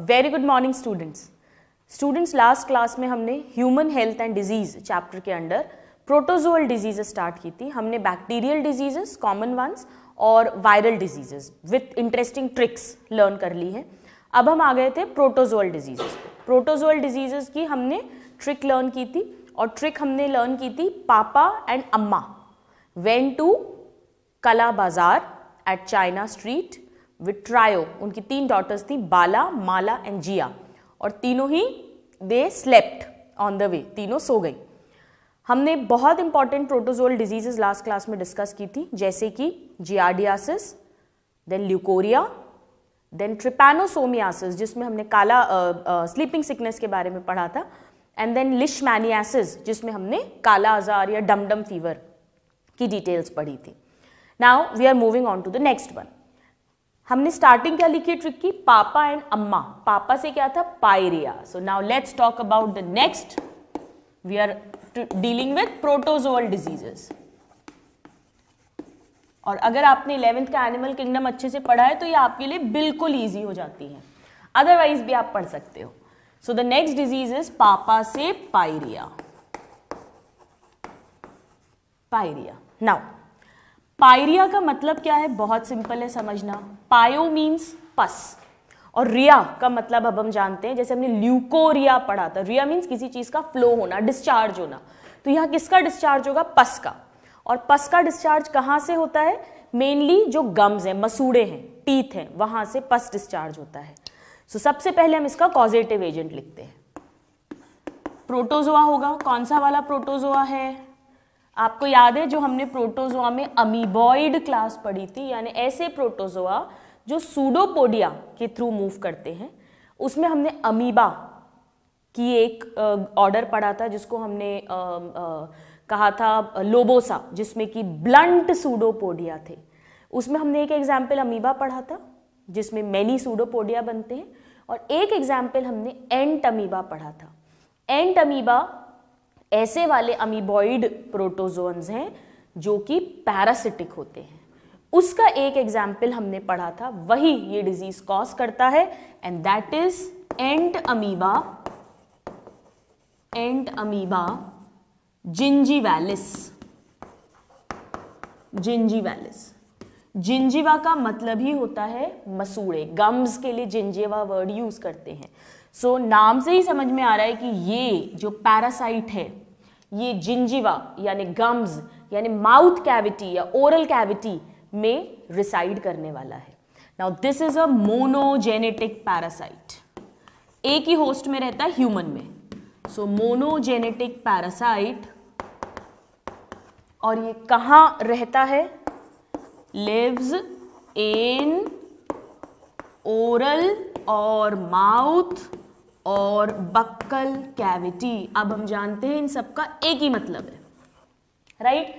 Very good morning students last class में हमने human health and disease chapter के under protozoal diseases start की थी। हमने बैक्टीरियल डिजीजेस कॉमन वंस और viral diseases with interesting tricks learn कर ली हैं। अब हम आ गए थे प्रोटोजोअल डिजीजेस। प्रोटोजोअल डिजीजेस की हमने ट्रिक लर्न की थी और ट्रिक हमने लर्न की थी पापा एंड अम्मा went to Kala Bazar at China Street with trio. उनकी 3 डॉटर्स थी, बाला, माला एंड जिया, और तीनों ही they slept on the way, तीनों सो गई। हमने बहुत important protozoal diseases last class में डिस्कस की थी, जैसे कि giardiasis, then leucorrhoea, then trypanosomiasis जिसमें हमने काला स्लीपिंग सिकनेस के बारे में पढ़ा था, एंड देन लिशमैनियासिस जिसमें हमने काला आजार या डमडम फीवर की डिटेल्स पढ़ी थी। Now we are moving on to the next one. हमने स्टार्टिंग क्या लिखी ट्रिक की, पापा एंड अम्मा। पापा से क्या था, pyorrhoea. So now let's talk about the next. We are dealing with protozoal diseases. और अगर आपने 11th का एनिमल किंगडम अच्छे से पढ़ा है तो ये आपके लिए बिल्कुल ईजी हो जाती है, अदरवाइज भी आप पढ़ सकते हो। So the next disease is पापा से पायरिया। पायरिया। नाउ पायरिया का मतलब क्या है, बहुत सिंपल है समझना। पायो मीन्स पस और रिया का मतलब अब हम जानते हैं, जैसे हमने ल्यूकोरिया पढ़ा था। रिया मीन्स किसी चीज का फ्लो होना, डिस्चार्ज होना। तो यहाँ किसका डिस्चार्ज होगा, पस का। और पस का डिस्चार्ज कहाँ से होता है, मेनली जो गम्स हैं, मसूड़े हैं, टीथ हैं, वहां से पस डिस्चार्ज होता है। सो सबसे पहले हम इसका कॉजेटिव एजेंट लिखते हैं। प्रोटोजोआ होगा। कौन सा वाला प्रोटोजोआ है, आपको याद है जो हमने प्रोटोजोआ में अमीबॉइड क्लास पढ़ी थी, यानी ऐसे प्रोटोजोआ जो सूडोपोडिया के थ्रू मूव करते हैं। उसमें हमने अमीबा की एक ऑर्डर पढ़ा था जिसको हमने कहा था लोबोसा, जिसमें कि ब्लंट सूडोपोडिया थे। उसमें हमने एक एग्जाम्पल अमीबा पढ़ा था जिसमें मैनी सूडोपोडिया बनते हैं, और एक एग्जाम्पल हमने एंट अमीबा पढ़ा था। एंट अमीबा ऐसे वाले अमीबॉइड प्रोटोजोन्स हैं जो कि पैरासिटिक होते हैं। उसका एक एग्जाम्पल हमने पढ़ा था, वही ये डिजीज कॉज करता है, and that is Entamoeba. Entamoeba gingivalis. Gingivalis. Gingiva का मतलब ही होता है मसूड़े। गम्स के लिए जिंजीवा वर्ड यूज करते हैं। सो नाम से ही समझ में आ रहा है कि ये जो पैरासाइट है ये जिंजीवा यानी गम्स यानी माउथ कैविटी या ओरल कैविटी में रिसाइड करने वाला है। Now this is a monogenetic parasite. एक ही होस्ट में रहता है ह्यूमन में। सो मोनोजेनेटिक पैरासाइट, और ये कहां रहता है, लिव्स इन ओरल और माउथ और बक्कल कैविटी। अब हम जानते हैं इन सबका एक ही मतलब है, राइट?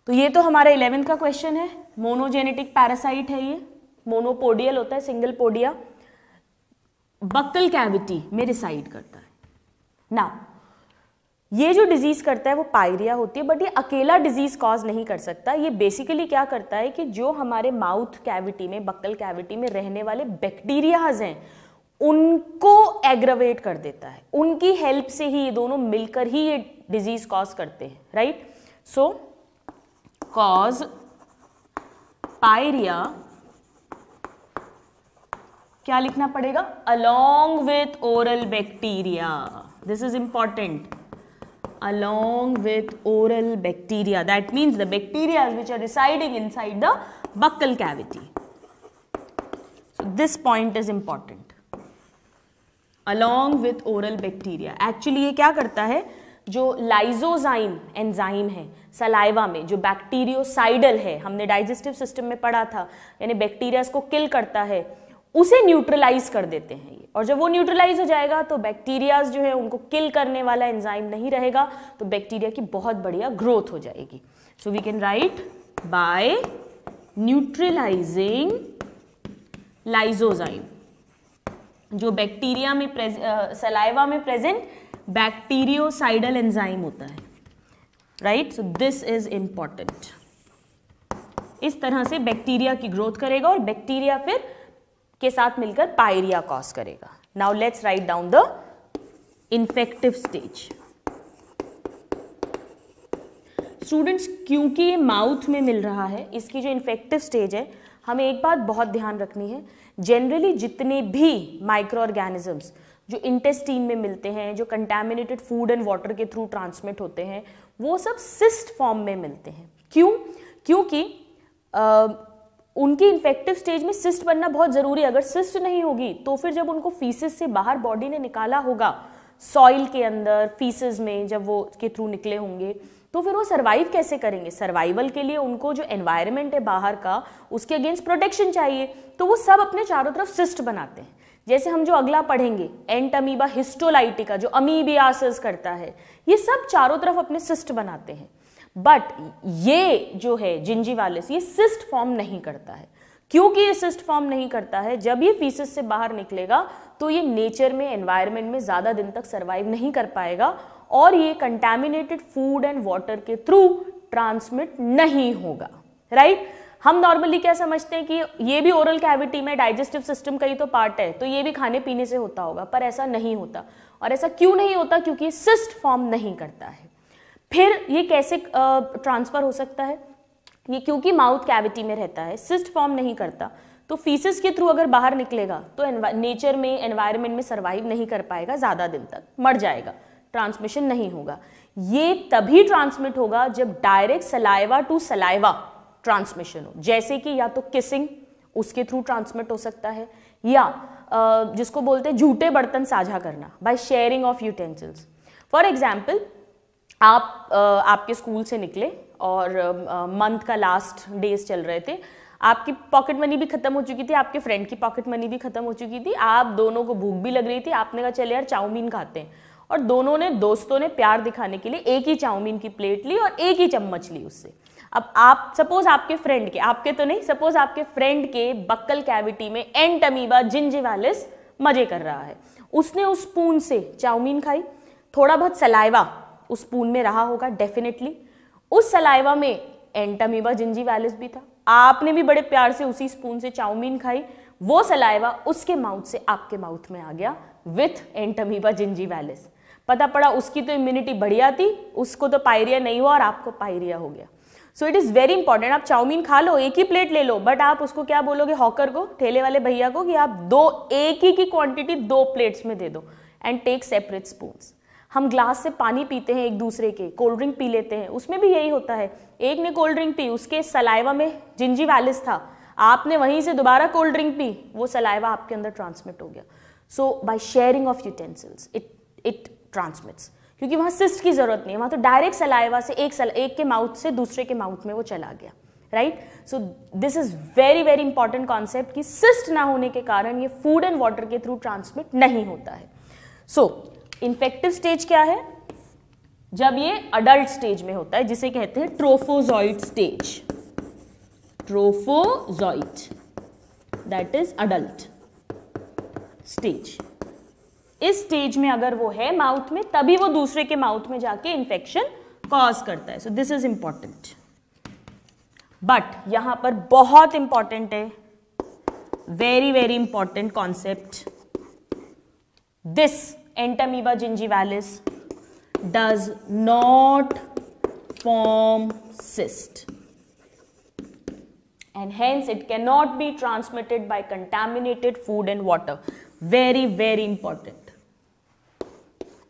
तो ये तो हमारा 11th का क्वेश्चन है। मोनोजेनेटिक पैरासाइट है, ये मोनोपोडियल होता है, सिंगल पोडिया, बक्कल कैविटी में रिसाइड करता है। ना ये जो डिजीज करता है वो पायरिया होती है, बट ये अकेला डिजीज कॉज नहीं कर सकता। ये बेसिकली क्या करता है कि जो हमारे माउथ कैविटी में, बक्कल कैविटी में रहने वाले बैक्टीरियाज हैं उनको एग्रावेट कर देता है। उनकी हेल्प से ही ये दोनों मिलकर ही ये डिजीज कॉज करते हैं, राइट? सो कॉज पायरिया, क्या लिखना पड़ेगा, along with oral bacteria. This is important, along with oral bacteria. That means the bacteria which are residing inside the buccal cavity. So this point is important. Along with oral bacteria. Actually ये क्या करता है, जो lysozyme enzyme है saliva में, जो bacteriocidal है, हमने डाइजेस्टिव सिस्टम में पढ़ा था, यानी बैक्टीरिया को किल करता है, उसे न्यूट्रलाइज कर देते हैं ये। और जब वो न्यूट्रलाइज हो जाएगा तो बैक्टीरियाज जो है उनको किल करने वाला एंजाइम नहीं रहेगा, तो बैक्टीरिया की बहुत बढ़िया ग्रोथ हो जाएगी। So we can write by neutralising lysozyme, जो बैक्टीरिया में सलाइवा में प्रेजेंट बैक्टीरियोसाइडल एंजाइम होता है, right? So this is important. इस तरह से बैक्टीरिया की ग्रोथ करेगा और बैक्टीरिया फिर के साथ मिलकर पायरिया कॉज करेगा। Now let's write down the infective stage. Students, क्योंकि ये माउथ में मिल रहा है, इसकी जो इन्फेक्टिव स्टेज है, हमें एक बात बहुत ध्यान रखनी है, जनरली जितने भी माइक्रो ऑर्गेनिजम्स जो इंटेस्टीन में मिलते हैं, जो कंटामिनेटेड फूड एंड वाटर के थ्रू ट्रांसमिट होते हैं, वो सब सिस्ट फॉर्म में मिलते हैं। क्यों? क्योंकि उनकी इन्फेक्टिव स्टेज में सिस्ट बनना बहुत जरूरी है। अगर सिस्ट नहीं होगी तो फिर जब उनको फीसिस से बाहर बॉडी ने निकाला होगा, सॉइल के अंदर फीसिस में जब वो के थ्रू निकले होंगे, तो फिर वो सर्वाइव कैसे करेंगे? सर्वाइवल के लिए उनको जो एनवायरनमेंट है बाहर का, उसके अगेंस्ट प्रोटेक्शन चाहिए, तो वो सब अपने चारों तरफ सिस्ट बनाते हैं। जैसे हम जो अगला पढ़ेंगे एंटमीबा हिस्टोलाइटिका, जो अमीबियासिस करता है, ये सब चारों तरफ अपने सिस्ट बनाते हैं। बट ये जो है जिंजीवालिस, ये सिस्ट फॉर्म नहीं करता है। क्योंकि ये सिस्ट फॉर्म नहीं करता है, जब ये फीसिस से बाहर निकलेगा तो ये नेचर में, एनवायरनमेंट में ज्यादा दिन तक सर्वाइव नहीं कर पाएगा और ये कंटैमिनेटेड फूड एंड वाटर के थ्रू ट्रांसमिट नहीं होगा। राइट? हम नॉर्मली क्या समझते हैं कि ये भी ओरल कैविटी में डाइजेस्टिव सिस्टम का ही तो पार्ट है, तो ये भी खाने पीने से होता होगा, पर ऐसा नहीं होता। और ऐसा क्यों नहीं होता? क्योंकि सिस्ट फॉर्म नहीं करता है। फिर ये कैसे ट्रांसफर हो सकता है? ये क्योंकि माउथ कैविटी में रहता है, सिस्ट फॉर्म नहीं करता, तो फीसिस के थ्रू अगर बाहर निकलेगा तो नेचर में, एनवायरनमेंट में सर्वाइव नहीं कर पाएगा, ज्यादा दिन तक मर जाएगा, ट्रांसमिशन नहीं होगा। ये तभी ट्रांसमिट होगा जब direct saliva to saliva transmission हो, जैसे कि या तो किसिंग, उसके थ्रू ट्रांसमिट हो सकता है, या जिसको बोलते हैं झूठे बर्तन साझा करना, bye sharing of utensils. For example, आप आपके स्कूल से निकले और मंथ का लास्ट डेज चल रहे थे, आपकी पॉकेट मनी भी खत्म हो चुकी थी, आपके फ्रेंड की पॉकेट मनी भी खत्म हो चुकी थी, आप दोनों को भूख भी लग रही थी, आपने कहा चले यार चाउमीन खाते हैं, और दोस्तों ने प्यार दिखाने के लिए एक ही चाउमीन की प्लेट ली और एक ही चम्मच ली उससे। अब आप सपोज आपके फ्रेंड के, आपके तो नहीं, सपोज आपके फ्रेंड के बक्कल कैविटी में एंटमीबा जिंजिवालिस मजे कर रहा है, उसने उस स्पून से चाउमीन खाई, थोड़ा बहुत सलाइवा उस स्पून में रहा होगा डेफिनेटली, उस सलाइवा में एंटमीबा जिंजिवालिस भी था, आपने भी बड़े प्यार से उसी स्पून से चाउमीन खाई, वो सलाइवा उसके माउथ से आपके माउथ में आ गया विथ एंटमीबा जिंजिवालिस। पता पड़ा उसकी तो इम्यूनिटी बढ़िया थी, उसको तो पायरिया नहीं हुआ और आपको पायरिया हो गया। So it is very important, आप चाउमीन खा लो, एक ही प्लेट ले लो, बट आप उसको क्या बोलोगे हॉकर को, ठेले वाले भैया को, कि आप एक ही की क्वांटिटी 2 प्लेट्स में दे दो एंड टेक सेपरेट स्पून्स। हम ग्लास से पानी पीते हैं एक दूसरे के, कोल्ड ड्रिंक पी लेते हैं, उसमें भी यही होता है, एक ने कोल्ड ड्रिंक पी, उसके सलाइवा में जिंजिवालिस था, आपने वहीं से दोबारा कोल्ड ड्रिंक पी, वो सलाइवा आपके अंदर ट्रांसमिट हो गया। So by sharing of utensils it transmits, क्योंकि वहां सिस्ट की जरूरत नहीं है, वहां तो डायरेक्ट सलाइवा से एक के माउथ से दूसरे के माउथ में वो चला गया। Right? So this is very very important concept कि सिस्ट ना होने के कारण ये फूड एंड वाटर के थ्रू ट्रांसमिट नहीं होता है। सो इन्फेक्टिव स्टेज क्या है? जब ये अडल्ट स्टेज में होता है, जिसे कहते हैं trophozoite stage. Trophozoite, that is adult stage. इस स्टेज में अगर वो है माउथ में, तभी वो दूसरे के माउथ में जाके इंफेक्शन कॉज करता है। So this is important. But यहां पर बहुत इंपॉर्टेंट है, very very important concept, this Entamoeba gingivalis does not form cyst and hence it cannot be transmitted by contaminated food and water. Very very important,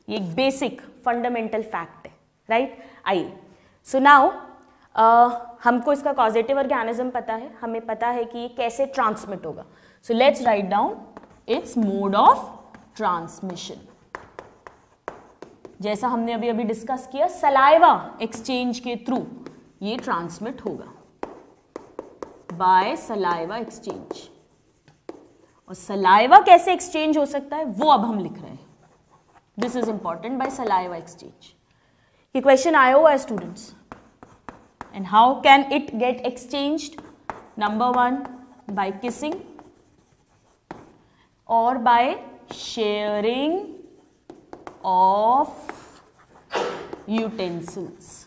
ये एक basic fundamental fact है। Right? आइए, so now हमको इसका causative organism पता है, हमें पता है कि ये कैसे ट्रांसमिट होगा। So let's write down its mode of transmission. जैसा हमने अभी अभी डिस्कस किया, सलाइवा एक्सचेंज के थ्रू ये ट्रांसमिट होगा, बाय सलाइवा एक्सचेंज। और सलाइवा कैसे एक्सचेंज हो सकता है वो अब हम लिख रहे हैं। This is important, by saliva exchange. ये क्वेश्चन आया हुआ है students, and how can it get exchanged? Number 1 by kissing और बाय शेयरिंग ऑफ यूटेंसिल्स।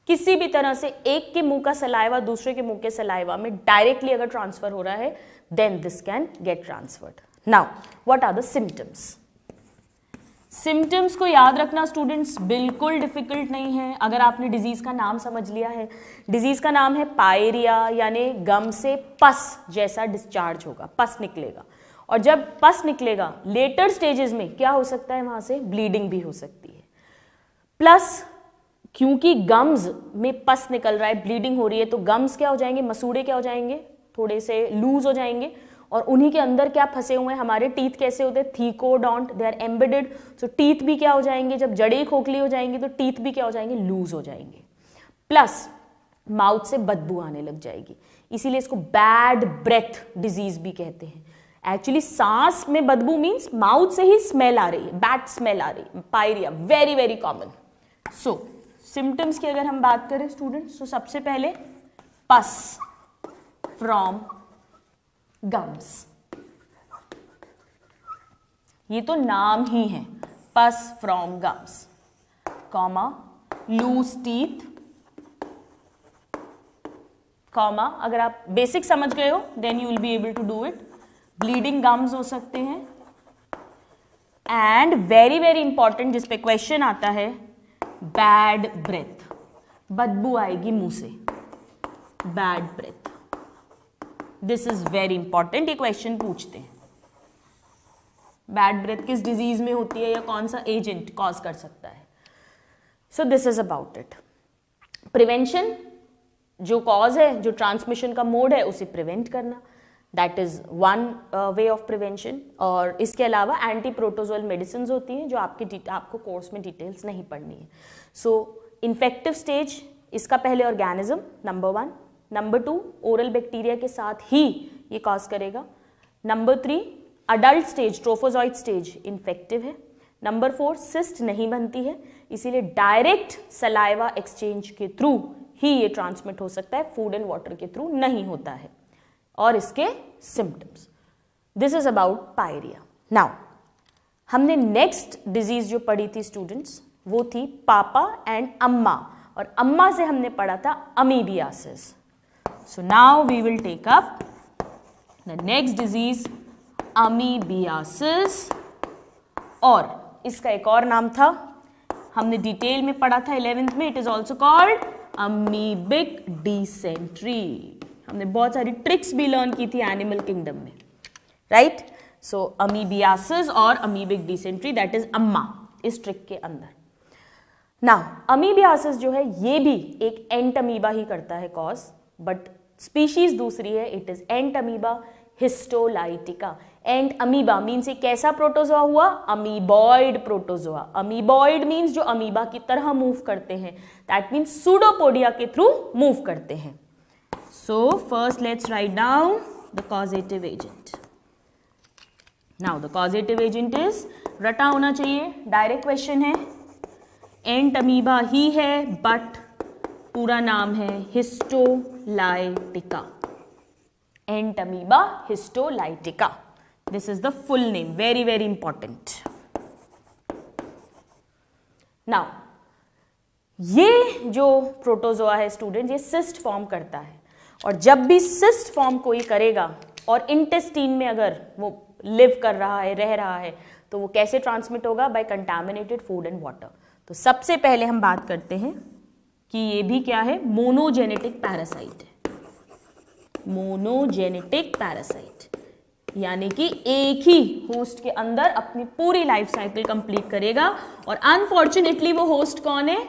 किसी भी तरह से एक के मुंह का सलाइवा दूसरे के मुंह के सलाइवा में डायरेक्टली अगर ट्रांसफर हो रहा है, then this can get transferred. Now what are the symptoms? Symptoms को याद रखना स्टूडेंट्स बिल्कुल डिफिकल्ट नहीं है अगर आपने डिजीज का नाम समझ लिया है। डिजीज का नाम है पायरिया, यानी गम से पस जैसा डिस्चार्ज होगा, पस निकलेगा। और जब पस निकलेगा लेटर स्टेजेस में क्या हो सकता है, वहां से ब्लीडिंग भी हो सकती है। प्लस क्योंकि गम्स में पस निकल रहा है, ब्लीडिंग हो रही है, तो गम्स क्या हो जाएंगे, मसूड़े क्या हो जाएंगे, थोड़े से लूज हो जाएंगे। और उन्हीं के अंदर क्या फंसे हुए हैं, हमारे टीथ कैसे होते हैं, thecodont, they are embedded. So teeth भी क्या हो जाएंगे, जब जड़ें खोखली हो जाएंगी तो टीथ भी क्या हो जाएंगे, लूज हो जाएंगे। प्लस माउथ से बदबू आने लग जाएगी, इसीलिए इसको बैड ब्रेथ डिजीज भी कहते हैं। एक्चुअली सांस में बदबू मीन्स माउथ से ही स्मेल आ रही है, बैड स्मेल आ रही है, पायरिया, वेरी वेरी कॉमन। सो सिम्टम्स की अगर हम बात करें स्टूडेंट्स, तो सबसे पहले पस फ्रॉम गम्स, ये तो नाम ही है, pus from gums, comma loose teeth, comma अगर आप बेसिक समझ गए हो then you will be able to do it. Bleeding gums हो सकते हैं। एंड वेरी वेरी इंपॉर्टेंट जिस पे क्वेश्चन आता है, बैड ब्रेथ, बदबू आएगी मुंह से, bad breath, this is very important, ये क्वेश्चन पूछते हैं। बैड ब्रेथ किस डिजीज में होती है या कौन सा एजेंट कॉज कर सकता है। So this is about it. Prevention, जो कॉज है, जो ट्रांसमिशन का मोड है, उसे प्रिवेंट करना, that is one way of prevention. और इसके अलावा एंटी प्रोटोजोअल मेडिसिन होती हैं जो आपको कोर्स में डिटेल्स नहीं पढ़नी है। सो इन्फेक्टिव स्टेज, इसका पहले organism number 1, number 2 oral bacteria के साथ ही ये कॉज करेगा, number 3 adult stage trophozoite stage infective है, नंबर 4 सिस्ट नहीं बनती है, इसीलिए डायरेक्ट सलाइवा एक्सचेंज के थ्रू ही ये ट्रांसमिट हो सकता है, फूड एंड वाटर के थ्रू नहीं होता है। और इसके symptoms, this is about pyorrhoea. Now हमने नेक्स्ट डिजीज जो पढ़ी थी स्टूडेंट्स, वो थी पापा एंड अम्मा, और अम्मा से हमने पढ़ा था amoebiasis. So now we will take up the next disease amoebiasis, और इसका एक और नाम था, हमने डिटेल में पढ़ा था 11th में, it is also called amoebic dysentery. हमने बहुत सारी ट्रिक्स भी लर्न की थी एनिमल किंगडम में, राइट। सो अमीबियासिस और अमीबिक डिसेंट्री, दैट इज अम्मा, इस ट्रिक के अंदर। नाउ अमीबियासिस जो है ये भी एक एंट अमीबा ही करता है कॉज, बट स्पीशीज दूसरी है, it is ant amoeba histolytica. Ant amoeba means एक कैसा प्रोटोजोआ हुआ, अमीबॉइड प्रोटोजोआ। अमीबॉइड मीन्स जो अमीबा की तरह मूव करते हैं, दैट मीन्स सूडोपोडिया के थ्रू मूव करते हैं। So first let's write down the causative agent. Now the causative agent is, रटा होना चाहिए, डायरेक्ट क्वेश्चन है, एंट अमीबा ही है बट पूरा नाम है histolytica, ant amoeba histolytica, this is the full name, very very important. Now ये जो प्रोटोजोआ है स्टूडेंट, ये सिस्ट फॉर्म करता है, और जब भी सिस्ट फॉर्म कोई करेगा और इंटेस्टीन में अगर वो लिव कर रहा है, रह रहा है, तो वो कैसे ट्रांसमिट होगा, by contaminated food and water. तो सबसे पहले हम बात करते हैं कि ये भी क्या है, मोनोजेनेटिक पैरासाइट है, मोनोजेनेटिक पैरासाइट, यानी कि एक ही होस्ट के अंदर अपनी पूरी लाइफ साइकिल कंप्लीट करेगा। और अनफॉर्चुनेटली वो होस्ट कौन है,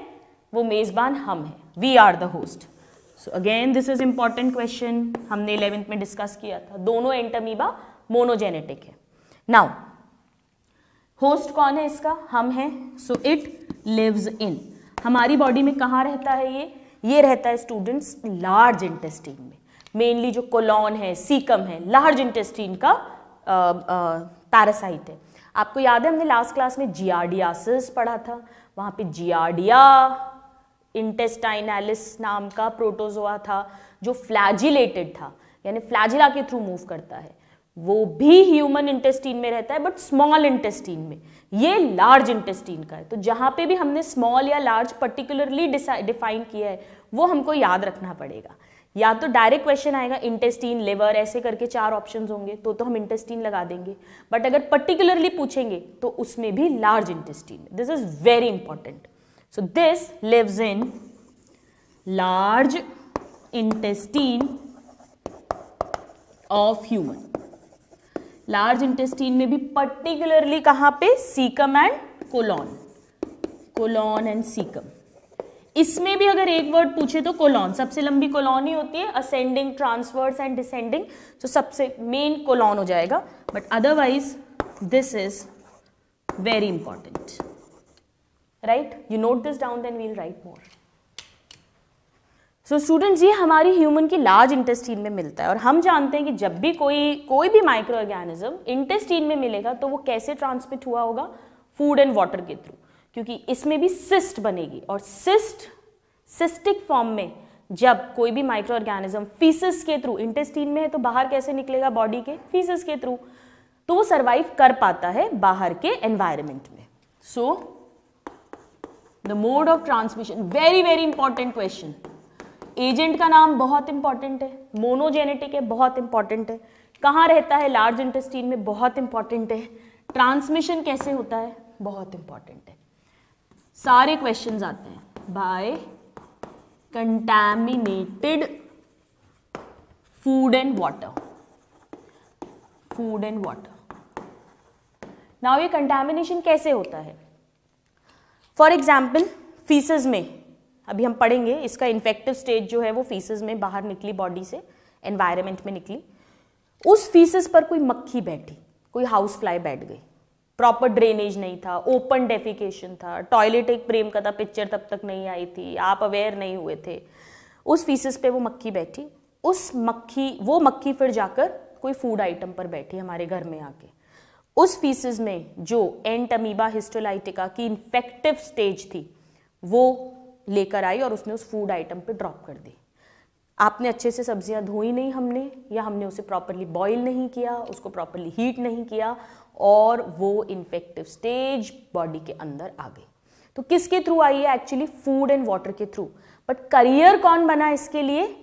वो मेजबान हम हैं, we are the host. So again this is important question, हमने 11th में डिस्कस किया था, दोनों एंट अमीबा मोनोजेनेटिक है। नाउ होस्ट कौन है इसका, हम हैं। सो इट लिव्स इन, हमारी बॉडी में कहाँ रहता है ये रहता है स्टूडेंट्स लार्ज इंटेस्टीन में, मेनली जो कोलॉन है, सीकम है, लार्ज इंटेस्टीन का पैरासाइट है। आपको याद है हमने लास्ट क्लास में जियार्डियासिस पढ़ा था, वहाँ पे जियार्डिया इंटेस्टाइनैलिस नाम का प्रोटोजोआ था जो फ्लैजिलेटेड था, यानी फ्लैजिला के थ्रू मूव करता है। वो भी ह्यूमन इंटेस्टीन में रहता है, बट स्मॉल इंटेस्टीन में, ये लार्ज इंटेस्टीन का है। तो जहां पे भी हमने स्मॉल या लार्ज पर्टिकुलरली डिफाइन किया है वो हमको याद रखना पड़ेगा। या तो डायरेक्ट क्वेश्चन आएगा इंटेस्टीन, लिवर, ऐसे करके 4 ऑप्शंस होंगे तो हम इंटेस्टीन लगा देंगे, बट अगर पर्टिकुलरली पूछेंगे तो उसमें भी large intestine. This is very important. So this lives in large intestine of human. Large intestine में भी पर्टिकुलरली कहां पे, caecum and colon, colon and caecum. इसमें भी अगर एक वर्ड पूछे तो कोलॉन, सबसे लंबी कोलॉन ही होती है, असेंडिंग, ट्रांसवर्स एंड डिसेंडिंग, तो सबसे मेन कोलॉन हो जाएगा, but otherwise this is very important, right? You note this down, then we'll write more. So students, ये हमारी ह्यूमन की लार्ज इंटेस्टीन में मिलता है, और हम जानते हैं कि जब भी कोई भी माइक्रो ऑर्गेनिज्म इंटेस्टीन में मिलेगा तो वो कैसे ट्रांसमिट हुआ होगा, फूड एंड वाटर के थ्रू, क्योंकि इसमें भी सिस्ट बनेगी, और सिस्टिक फॉर्म में जब कोई भी माइक्रो ऑर्गेनिज्म फीसिस के थ्रू, इंटेस्टीन में है तो बाहर कैसे निकलेगा बॉडी के, फीसिस के थ्रू, तो वो सर्वाइव कर पाता है बाहर के एनवायरमेंट में। So the mode of transmission, very very important question. Agent का नाम बहुत इंपॉर्टेंट है, मोनोजेनेटिक है, बहुत इंपॉर्टेंट है, कहाँ रहता है, लार्ज इंटेस्टीन में, बहुत इंपॉर्टेंट है, ट्रांसमिशन कैसे होता है, बहुत इंपॉर्टेंट है। सारे क्वेश्चंस आते हैं by contaminated food and water, food and water. Now ये कंटैमिनेशन कैसे होता है? फॉर एग्जाम्पल फीसेस में, अभी हम पढ़ेंगे, इसका इन्फेक्टिव स्टेज जो है वो फीसेस में बाहर निकली, बॉडी से एनवायरनमेंट में निकली, उस फीसेस पर कोई मक्खी बैठी, कोई हाउस फ्लाई बैठ गई, प्रॉपर ड्रेनेज नहीं था, ओपन डेफिकेशन था, टॉयलेट एक प्रेम का था, पिक्चर तब तक नहीं आई थी, आप अवेयर नहीं हुए थे, उस फीसेस पे वो मक्खी बैठी, वो मक्खी फिर जाकर कोई फूड आइटम पर बैठी हमारे घर में आके, उस फीसेस में जो एंटमीबा हिस्टोलाइटिका की इन्फेक्टिव स्टेज थी वो लेकर आई और उसने उस फूड आइटम पे ड्रॉप कर दी। आपने अच्छे से सब्जियां धोई नहीं हमने, या हमने उसे प्रॉपरली बॉईल नहीं किया, उसको प्रॉपरली हीट नहीं किया, और वो इन्फेक्टिव स्टेज बॉडी के अंदर आ गई। तो किसके थ्रू आई है? एक्चुअली फूड एंड वाटर के थ्रू। बट करियर कौन बना इसके लिए?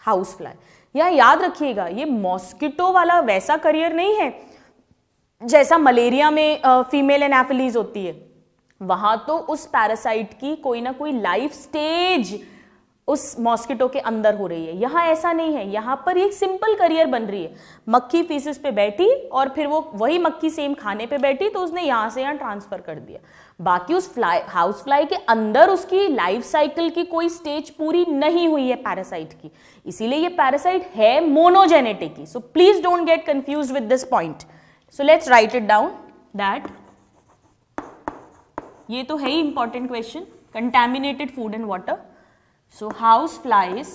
House fly. यह याद रखिएगा, ये मॉस्किटो वाला वैसा करियर नहीं है जैसा मलेरिया में फीमेल एनाफिलीज होती है, वहां तो उस पैरासाइट की कोई ना कोई लाइफ स्टेज उस मॉस्किटो के अंदर हो रही है। यहां ऐसा नहीं है, यहां पर एक सिंपल करियर बन रही है। मक्खी फीसिस पे बैठी और फिर वो वही मक्खी सेम खाने पे बैठी तो उसने यहां से यहां ट्रांसफर कर दिया। बाकी उस हाउस फ्लाई के अंदर उसकी लाइफ साइकिल की कोई स्टेज पूरी नहीं हुई है पैरासाइट की, इसीलिए ये पैरासाइट है मोनोजेनेटिक की। So please don't get confused with this point. So let's write it down that ये तो है ही important question, contaminated food and water. So house flies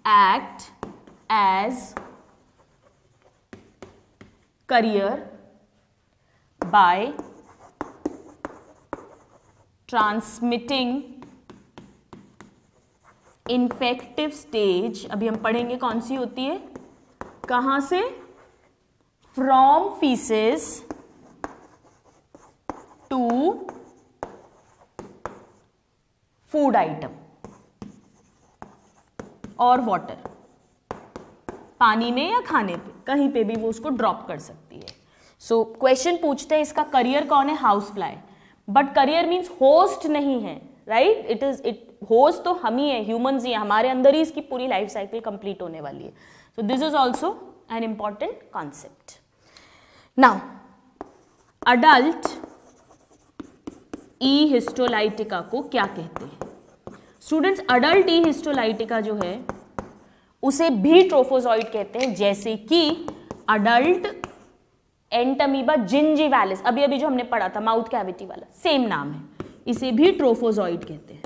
act as carrier by transmitting infective stage। अभी हम पढ़ेंगे कौन सी होती है, कहां से, from feces to food item और वाटर, पानी में या खाने पे, कहीं पे भी वो उसको ड्रॉप कर सकती है। सो क्वेश्चन पूछते हैं इसका करियर कौन है, house fly. But career means host नहीं है, राइट? होस्ट तो हम ही है, ह्यूमंस ही है, हमारे अंदर ही इसकी पूरी लाइफ साइकिल कंप्लीट होने वाली है। So this is also an important concept. Now adult E histolytica को क्या कहते हैं स्टूडेंट्स? अडल्ट ई हिस्टोलाइटिका जो है उसे भी ट्रोफोजॉइड कहते हैं, जैसे कि अडल्ट एंटमीबा जिंजीवैलिस, अभी अभी जो हमने पढ़ा था माउथ कैविटी वाला, सेम नाम है, इसे भी ट्रोफोजॉइड कहते हैं।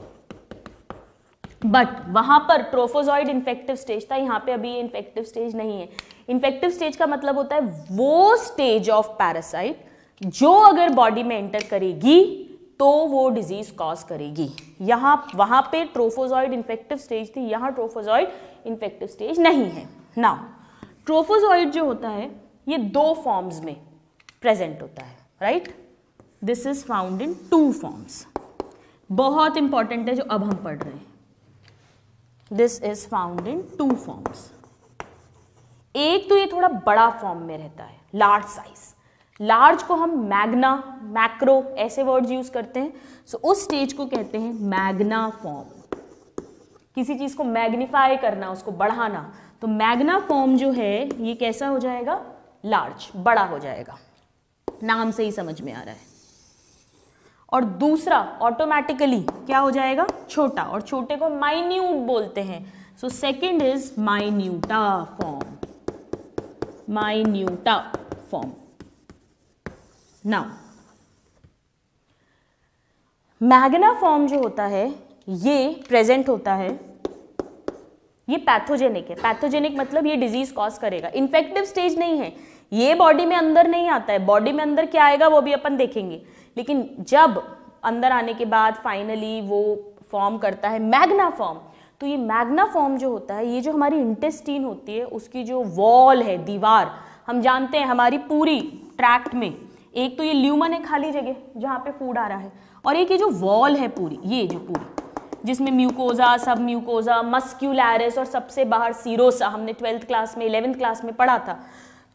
बट वहां पर ट्रोफोजॉइड इन्फेक्टिव स्टेज था, यहां पे अभी इन्फेक्टिव स्टेज नहीं है। इन्फेक्टिव स्टेज का मतलब होता है वो स्टेज ऑफ पैरासाइट जो अगर बॉडी में एंटर करेगी तो वो डिजीज कॉज करेगी। वहां पे ट्रोफोजॉइड इन्फेक्टिव स्टेज थी, यहां ट्रोफोजॉइड इन्फेक्टिव स्टेज नहीं है। नाउ ट्रोफोजोइड जो होता है ये 2 फॉर्म्स में प्रेजेंट होता है, right? This is found in 2 forms. बहुत इंपॉर्टेंट है जो अब हम पढ़ रहे हैं। This is found in 2 forms. एक तो ये थोड़ा बड़ा फॉर्म में रहता है, लार्ज साइज। लार्ज को हम मैग्ना, मैक्रो ऐसे वर्ड्स यूज करते हैं। सो उस स्टेज को कहते हैं मैग्ना फॉर्म। किसी चीज को मैग्नीफाई करना, उसको बढ़ाना, तो मैग्ना फॉर्म जो है ये कैसा हो जाएगा? लार्ज, बड़ा हो जाएगा। नाम से ही समझ में आ रहा है। और दूसरा ऑटोमेटिकली क्या हो जाएगा? छोटा, और छोटे को माइन्यूट बोलते हैं। So second is minuta form. Minuta form. Now magna form जो होता है ये प्रेजेंट होता है, ये पैथोजेनिक है। पैथोजेनिक मतलब ये डिजीज कॉज करेगा, इन्फेक्टिव स्टेज नहीं है। ये बॉडी में अंदर नहीं आता है। बॉडी में अंदर क्या आएगा वो भी अपन देखेंगे, लेकिन जब अंदर आने के बाद फाइनली वो फॉर्म करता है मैग्ना फॉर्म, तो ये मैग्ना फॉर्म जो होता है, ये जो हमारी इंटेस्टीन होती है उसकी जो वॉल है, दीवार, हम जानते हैं हमारी पूरी ट्रैक्ट में एक तो ये ल्यूमन है, खाली जगह जहाँ पे फूड आ रहा है, और एक ये जो वॉल है पूरी, ये जो पूरी जिसमें म्यूकोजा, सब म्यूकोजा, मस्क्यूलैरिस और सबसे बाहर सीरोसा, हमने 12th क्लास में 11th क्लास में पढ़ा था।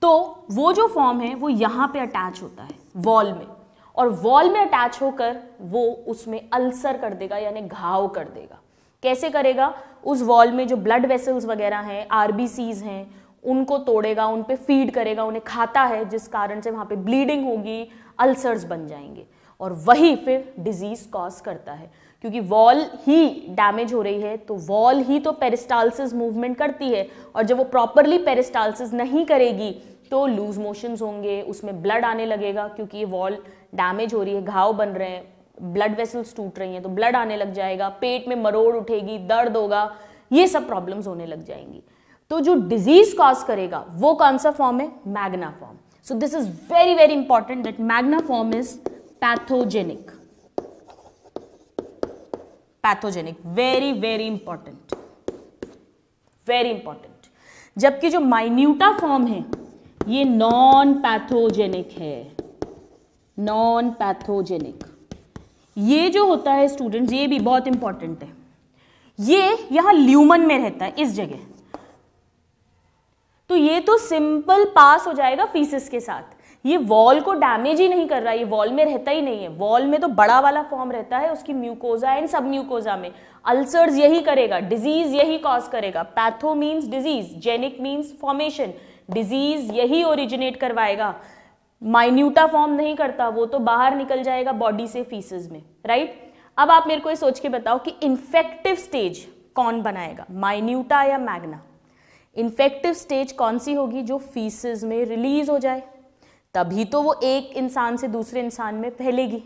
तो वो जो फॉर्म है वो यहाँ पे अटैच होता है वॉल में, और वॉल में अटैच होकर वो उसमें अल्सर कर देगा, यानी घाव कर देगा। कैसे करेगा? उस वॉल में जो ब्लड वेसल्स वगैरह हैं, आरबीसीज हैं, उनको तोड़ेगा, उन पे फीड करेगा, उन्हें खाता है, जिस कारण से वहाँ पे ब्लीडिंग होगी, अल्सर्स बन जाएंगे, और वही फिर डिजीज कॉज करता है। क्योंकि वॉल ही डैमेज हो रही है, तो वॉल ही तो पेरिस्टाल्सिस मूवमेंट करती है, और जब वो प्रॉपरली पेरिस्टाल्सिस नहीं करेगी तो लूज मोशंस होंगे, उसमें ब्लड आने लगेगा, क्योंकि ये वॉल डैमेज हो रही है, घाव बन रहे हैं, ब्लड वेसल्स टूट रही हैं, तो ब्लड आने लग जाएगा, पेट में मरोड़ उठेगी, दर्द होगा, ये सब प्रॉब्लम्स होने लग जाएंगी। तो जो डिजीज कॉज करेगा वो कौन सा फॉर्म है? Magna form. So this is very very important that Magna form is pathogenic. Pathogenic, very very important, very important. जबकि जो माइन्यूटा फॉर्म है ये नॉन पैथोजेनिक है, नॉन पैथोजेनिक। ये जो होता है स्टूडेंट्स, ये भी बहुत इंपॉर्टेंट है, ये यहां ल्यूमन में रहता है इस जगह, तो ये तो सिंपल पास हो जाएगा फीसिस के साथ। ये वॉल को डैमेज ही नहीं कर रहा, ये वॉल में रहता ही नहीं है। वॉल में तो बड़ा वाला फॉर्म रहता है, उसकी म्यूकोजा एंड सब म्यूकोजा में अल्सर्स यही करेगा, डिजीज यही कॉज करेगा। Patho means disease, genic means formation, disease यही ओरिजिनेट करवाएगा। माइन्यूटा फॉर्म नहीं करता, वो तो बाहर निकल जाएगा बॉडी से फीसिस में, राइट? अब आप मेरे को ये सोच के बताओ कि इन्फेक्टिव स्टेज कौन बनाएगा, माइन्यूटा या मैग्ना? इन्फेक्टिव स्टेज कौन सी होगी? जो फीसिस में रिलीज हो जाए, तभी तो वो एक इंसान से दूसरे इंसान में फैलेगी।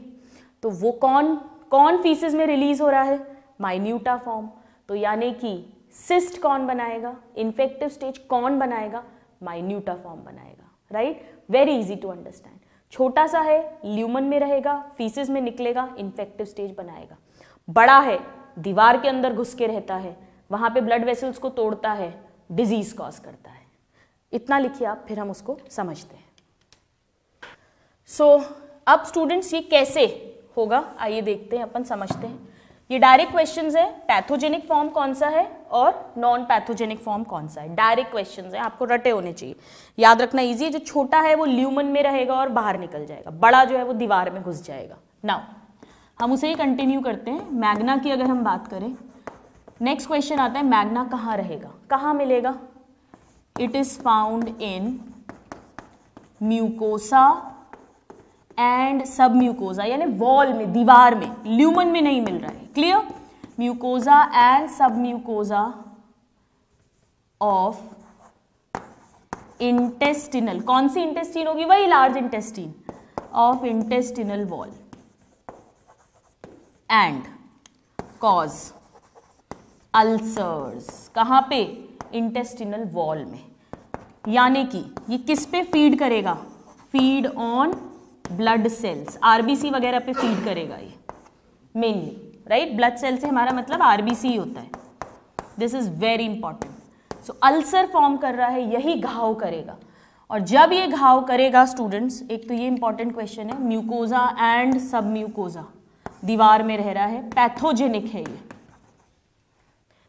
तो वो कौन फीसिस में रिलीज हो रहा है? माइन्यूटा फॉर्म। तो यानी कि सिस्ट कौन बनाएगा, इन्फेक्टिव स्टेज कौन बनाएगा? माइन्यूटा फॉर्म बनाएगा, right? Very easy to understand. छोटा सा है, ल्यूमन में रहेगा, फीसिस में निकलेगा, इन्फेक्टिव स्टेज बनाएगा। बड़ा है, दीवार के अंदर घुस के रहता है, वहां पे ब्लड वेसल्स को तोड़ता है, डिजीज कॉज करता है। इतना लिखिए आप, फिर हम उसको समझते हैं। अब स्टूडेंट्स ये कैसे होगा आइए देखते हैं, अपन समझते हैं। ये डायरेक्ट क्वेश्चंस है, पैथोजेनिक फॉर्म कौन सा है और नॉन पैथोजेनिक फॉर्म कौन सा है। डायरेक्ट क्वेश्चंस है, आपको रटे होने चाहिए, याद रखना इजी है। जो छोटा है वो ल्यूमन में रहेगा और बाहर निकल जाएगा, बड़ा जो है वो दीवार में घुस जाएगा। नाउ हम उसे ही कंटिन्यू करते हैं। मैग्ना की अगर हम बात करें, नेक्स्ट क्वेश्चन आता है मैग्ना कहाँ रहेगा, कहाँ मिलेगा? It is found in mucosa and sub mucosa, यानी वॉल में, दीवार में, ल्यूमन में नहीं मिल रहा है। Clear? Mucosa and sub mucosa of intestinal, कौन सी इंटेस्टीन होगी? वही large intestine of intestinal wall and cause ulcers. कहां पे? इंटेस्टिनल वॉल में। यानी कि ये किस पे फीड करेगा? Feed on blood cells, RBC वगैरह पे फीड करेगा ये मेनली, राइट? ब्लड सेल से हमारा मतलब आरबीसी होता है। This is very important. So ulcer form कर रहा है, यही घाव करेगा। और जब ये घाव करेगा स्टूडेंट्स, एक तो ये इंपॉर्टेंट क्वेश्चन है, म्यूकोजा एंड सब म्यूकोजा दीवार में रह रहा है, पैथोजेनिक है ये,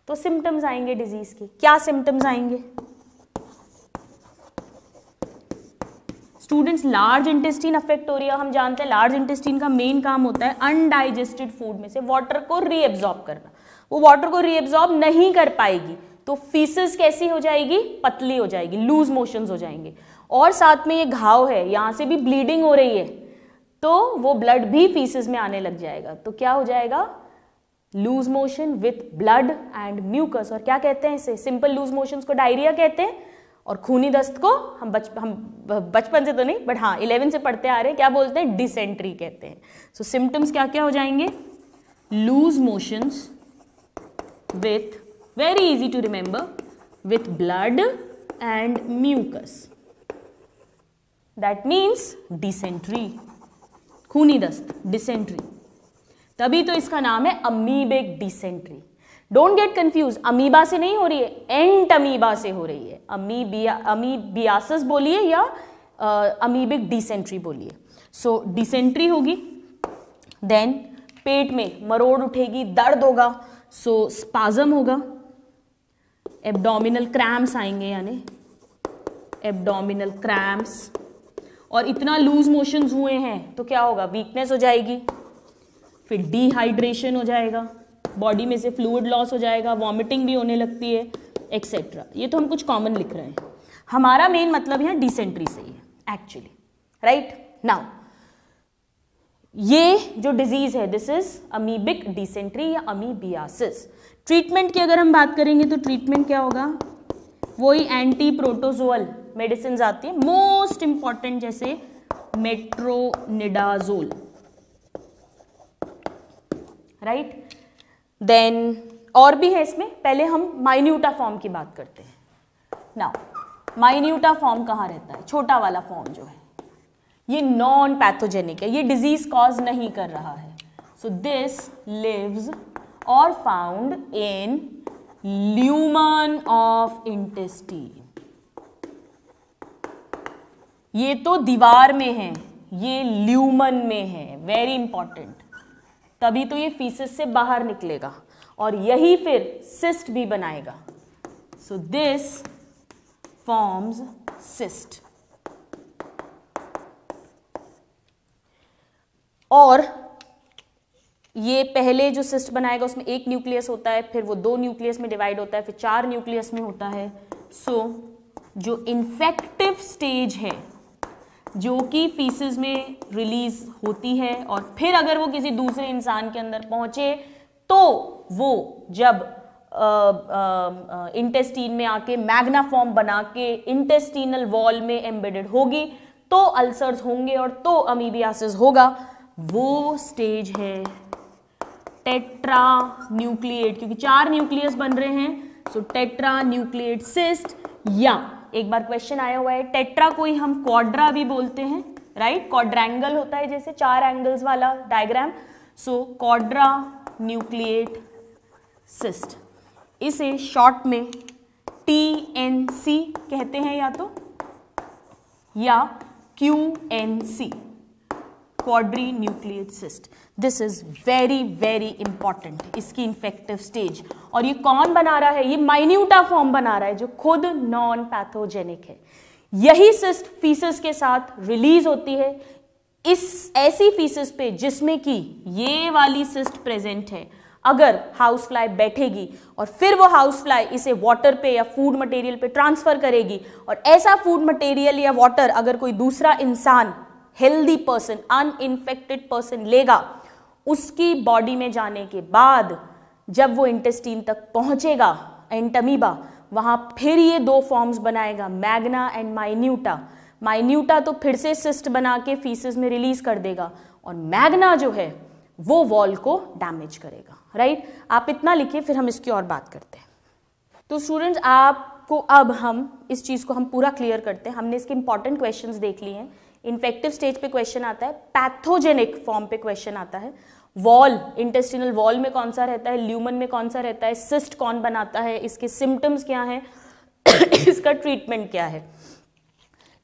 तो सिम्टम्स आएंगे डिजीज के। क्या सिम्टम्स आएंगे स्टूडेंट्स? लार्ज इंटेस्टाइन अफेक्ट हो रही है। हम जानते हैं लार्ज इंटेस्टाइन का मेन काम होता है अनडाइजेस्टेड फूड में से वाटर को रीएब्जॉर्ब करना। वो वाटर को रीएब्जॉर्ब नहीं कर पाएगी तो फीसेस कैसी हो जाएगी? पतली हो जाएगी, लूज मोशंस हो जाएंगे। और साथ में ये घाव है, यहां से भी ब्लीडिंग हो रही है, तो वो ब्लड भी फीसेस में आने लग जाएगा। तो क्या हो जाएगा? Loose motion with blood and mucus. और क्या कहते हैं इसे? सिंपल लूज मोशंस को डायरिया कहते हैं, और खूनी दस्त को हम बचपन से तो नहीं बट हाँ 11 से पढ़ते आ रहे हैं, क्या बोलते हैं? डिसेंट्री कहते हैं। सो सिम्टम्स क्या क्या हो जाएंगे? Loose motions with, very easy to remember, with blood and mucus, that means dysentery, खूनी दस्त, डिसेंट्री। तभी तो इसका नाम है amoebic dysentery. Don't get confuse, amoeba से नहीं हो रही है, एंट अमीबा से हो रही है। अमीबियासिस बोलिए या अमीबिक डिसेंट्री बोलिए। सो डिसेंट्री होगी, देन पेट में मरोड़ उठेगी, दर्द होगा, सो स्पाज्म होगा, एब्डोमिनल क्रैम्प्स आएंगे, यानी एब्डोमिनल क्रैम्प्स। और इतना लूज मोशंस हुए हैं तो क्या होगा? वीकनेस हो जाएगी, फिर डिहाइड्रेशन हो जाएगा, बॉडी में से फ्लूइड लॉस हो जाएगा, वॉमिटिंग भी होने लगती है, एक्सेट्रा। ये तो हम कुछ कॉमन लिख रहे हैं, हमारा मेन मतलब यहाँ डिसेंट्री से ही है एक्चुअली, राइट? नाउ ये जो डिजीज है, दिस इज अमीबिक डिसेंट्री या अमीबियासिस। ट्रीटमेंट की अगर हम बात करेंगे तो ट्रीटमेंट क्या होगा? वही एंटी प्रोटोजोअल मेडिसिन आती है, मोस्ट इंपॉर्टेंट, जैसे मेट्रोनिडाजोल, राइट? देन और भी है इसमें, पहले हम माइन्यूटा फॉर्म की बात करते हैं। नाउ माइन्यूटा फॉर्म कहाँ रहता है? छोटा वाला फॉर्म जो है, ये नॉन पैथोजेनिक है, ये डिजीज कॉज नहीं कर रहा है। सो दिस लिव्स और found in lumen of intestine. ये तो दीवार में है, ये ल्यूमन में है, वेरी इंपॉर्टेंट। तभी तो ये फीसिस से बाहर निकलेगा और यही फिर सिस्ट भी बनाएगा। So this forms cyst. और ये पहले जो सिस्ट बनाएगा उसमें एक न्यूक्लियस होता है, फिर वो 2 न्यूक्लियस में डिवाइड होता है, फिर 4 न्यूक्लियस में होता है। सो जो इन्फेक्टिव स्टेज है, जो कि फीसिस में रिलीज होती है, और फिर अगर वो किसी दूसरे इंसान के अंदर पहुंचे तो वो जब इंटेस्टीन में आके मैग्ना फॉर्म बना के इंटेस्टीनल वॉल में एम्बेडेड होगी तो अल्सर्स होंगे और तो अमीबियासिस होगा। वो स्टेज है टेट्रा न्यूक्लिएट, क्योंकि 4 न्यूक्लियस बन रहे हैं। सो टेट्रा न्यूक्लिएट सिस्ट, या एक बार क्वेश्चन आया हुआ है, टेट्रा को ही हम क्वाड्रा भी बोलते हैं, राइट? क्वाड्रेंगल होता है जैसे 4 एंगल्स वाला डायग्राम। सो क्वाड्रा न्यूक्लिएट सिस्ट, इसे शॉर्ट में TNC कहते हैं या QNC, quadri nucleate cyst. This is very very important, इसकी इन्फेक्टिव स्टेज। और ये कौन बना रहा है? ये माइन्यूटा फॉर्म बना रहा है जो खुद नॉन पैथोजेनिक है। यही सिस्ट फीसिस के साथ रिलीज होती है, इस ऐसी फीसिस पे जिसमें कि ये वाली सिस्ट प्रेजेंट है। अगर हाउस फ्लाई बैठेगी और फिर वो हाउस फ्लाई इसे वाटर पे या फूड मटेरियल पे ट्रांसफर करेगी, और ऐसा फूड मटेरियल या वाटर अगर कोई दूसरा इंसान, हेल्दी पर्सन, अनइन्फेक्टेड पर्सन लेगा, उसकी बॉडी में जाने के बाद जब वो इंटेस्टीन तक पहुंचेगा, एंटमीबा, वहां फिर ये 2 फॉर्म्स बनाएगा, मैग्ना एंड माइन्यूटा। माइन्यूटा तो फिर से सिस्ट बना के फीसिस में रिलीज कर देगा, और मैग्ना जो है वो वॉल को डैमेज करेगा, राइट? आप इतना लिखिए, फिर हम इसकी और बात करते हैं। तो स्टूडेंट्स, आपको अब हम इस चीज को हम पूरा क्लियर करते हैं। हमने इसके इंपॉर्टेंट क्वेश्चंस देख लिए हैं। इन्फेक्टिव स्टेज पे क्वेश्चन आता है, पैथोजेनिक फॉर्म पे क्वेश्चन आता है, वॉल, इंटेस्टिनल वॉल में कौन सा रहता है, ल्यूमन में कौन सा रहता है, सिस्ट कौन बनाता है, इसके सिम्टम्स क्या हैं, इसका ट्रीटमेंट क्या है।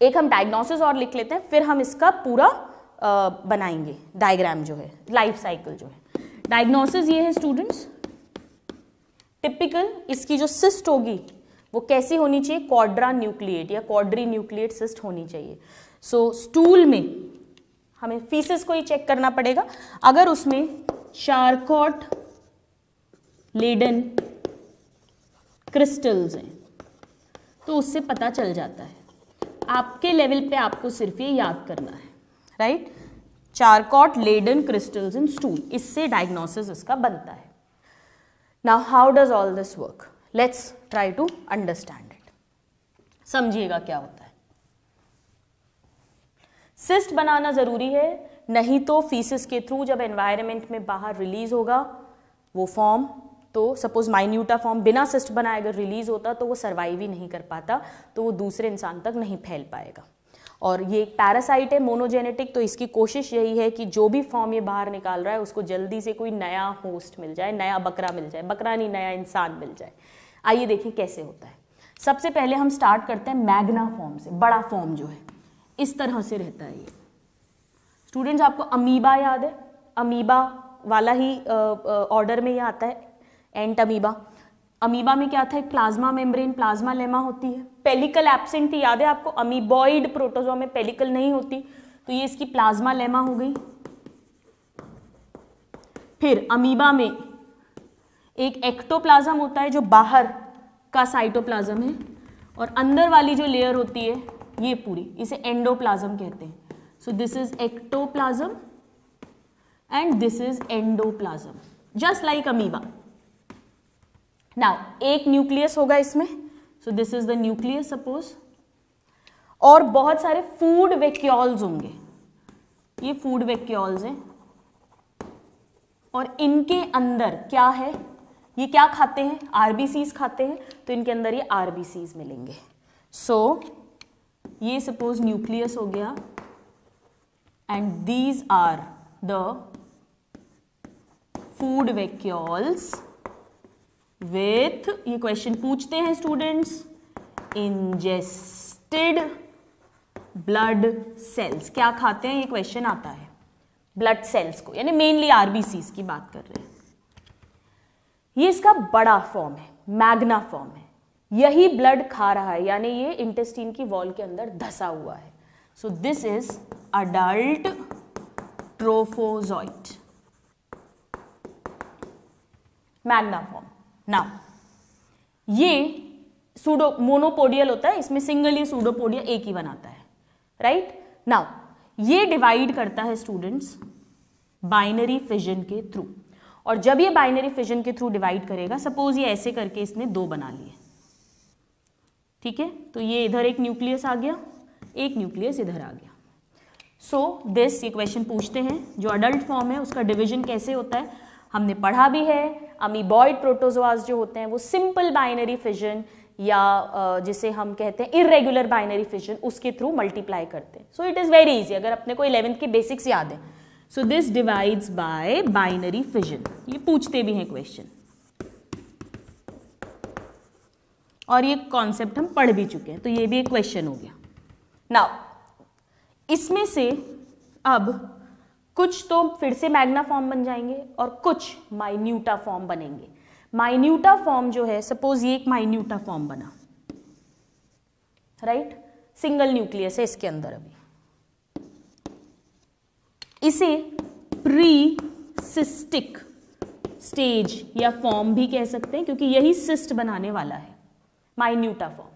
एक हम डायग्नोसिस और लिख लेते हैं, फिर हम इसका पूरा बनाएंगे डायग्राम जो है, लाइफ साइकिल जो है। डायग्नोसिस ये है स्टूडेंट्स, टिपिकल इसकी जो सिस्ट होगी वो कैसी होनी चाहिए, क्वाड्रा न्यूक्लिएट या क्वाड्री न्यूक्लिएट सिस्ट होनी चाहिए। सो स्टूल में हमें फीसिस को ही चेक करना पड़ेगा, अगर उसमें चारकॉट लेडन क्रिस्टल्स हैं तो उससे पता चल जाता है। आपके लेवल पे आपको सिर्फ ये याद करना है, right. Charcot Leyden crystals in stool, इससे डायग्नोसिस इसका बनता है। Now how does all this work, let's try to understand it. समझिएगा क्या होता है। सिस्ट बनाना जरूरी है, नहीं तो फीसिस के थ्रू जब एनवायरनमेंट में बाहर रिलीज होगा वो फॉर्म, तो सपोज माइन्यूटा फॉर्म बिना सिस्ट बनाए अगर रिलीज होता तो वो सर्वाइव ही नहीं कर पाता, तो वो दूसरे इंसान तक नहीं फैल पाएगा। और ये एक पैरासाइट है मोनोजेनेटिक, तो इसकी कोशिश यही है कि जो भी फॉर्म ये बाहर निकाल रहा है उसको जल्दी से कोई नया होस्ट मिल जाए, नया बकरा मिल जाए, बकरा नहीं नया इंसान मिल जाए। आइए देखिए कैसे होता है। सबसे पहले हम स्टार्ट करते हैं मैग्ना फॉर्म से, बड़ा फॉर्म जो है इस तरह से रहता है ये। स्टूडेंट्स आपको अमीबा याद है, अमीबा वाला ही ऑर्डर में ये आता है, एंट अमीबा। अमीबा में क्या था, एक प्लाज्मा मेम्ब्रेन, प्लाज्मा लेमा होती है। पेलिकल एब्सेंट थी, याद है आपको, अमीबॉइड प्रोटोजोआ में पेलिकल नहीं होती, तो ये इसकी प्लाज्मा लेमा हो गई। फिर अमीबा में एक एक्टोप्लाज्म होता है जो बाहर का साइटोप्लाज्म है, और अंदर वाली जो लेयर होती है ये पूरी, इसे एंडोप्लाज्म कहते हैं। सो this is ectoplasm and this is endoplasm, just like amoeba. Now एक न्यूक्लियस होगा इसमें, सो this is the nucleus suppose, और बहुत सारे फूड वैक्यूल्स होंगे, ये फूड वैक्यूल्स हैं, और इनके अंदर क्या है, ये क्या खाते हैं, आरबीसीज खाते हैं, तो इनके अंदर ये आरबीसीज मिलेंगे। सो ये सपोज न्यूक्लियस हो गया, and these are the food vacuoles with, ये क्वेश्चन पूछते हैं स्टूडेंट्स, इंजेस्टेड ब्लड सेल्स। क्या खाते हैं, ये क्वेश्चन आता है, ब्लड सेल्स को, यानी मेनली आरबीसीज की बात कर रहे हैं। ये इसका बड़ा फॉर्म है, मैग्ना फॉर्म है, यही ब्लड खा रहा है, यानी ये इंटेस्टाइन की वॉल के अंदर धसा हुआ है। So this is adult trophozoite, Magna form. Now ये सूडो मोनोपोडियल होता है, इसमें सिंगल ही सूडोपोडिया एक ही बनाता है, राइट। नाउ ये डिवाइड करता है स्टूडेंट्स बाइनरी फिजन के थ्रू, और जब ये बाइनरी फिजन के थ्रू डिवाइड करेगा, सपोज ये ऐसे करके इसने दो बना लिए, ठीक है, तो ये इधर एक न्यूक्लियस आ गया, एक न्यूक्लियस इधर आ गया। सो दिस, ये क्वेश्चन पूछते हैं जो अडल्ट फॉर्म है उसका डिवीजन कैसे होता है, हमने पढ़ा भी है। अमीबॉइड प्रोटोजोआज जो होते हैं वो सिंपल बाइनरी फिजन या जिसे हम कहते हैं इरेगुलर बाइनरी फिजन, उसके थ्रू मल्टीप्लाई करते हैं। So it is very easy, अगर अपने को 11th के बेसिक्स याद है। So this divides bye binary fission, ये पूछते भी हैं क्वेश्चन, और ये कॉन्सेप्ट हम पढ़ भी चुके हैं, तो ये भी एक क्वेश्चन हो गया। नाउ इसमें से अब कुछ तो फिर से मैग्ना फॉर्म बन जाएंगे और कुछ माइन्यूटा फॉर्म बनेंगे। माइन्यूटा फॉर्म जो है, सपोज ये एक माइन्यूटा फॉर्म बना, राइट, सिंगल न्यूक्लियस है इसके अंदर, अभी इसे प्री सिस्टिक स्टेज या फॉर्म भी कह सकते हैं, क्योंकि यही सिस्ट बनाने वाला है, माइन्यूटा फॉर्म।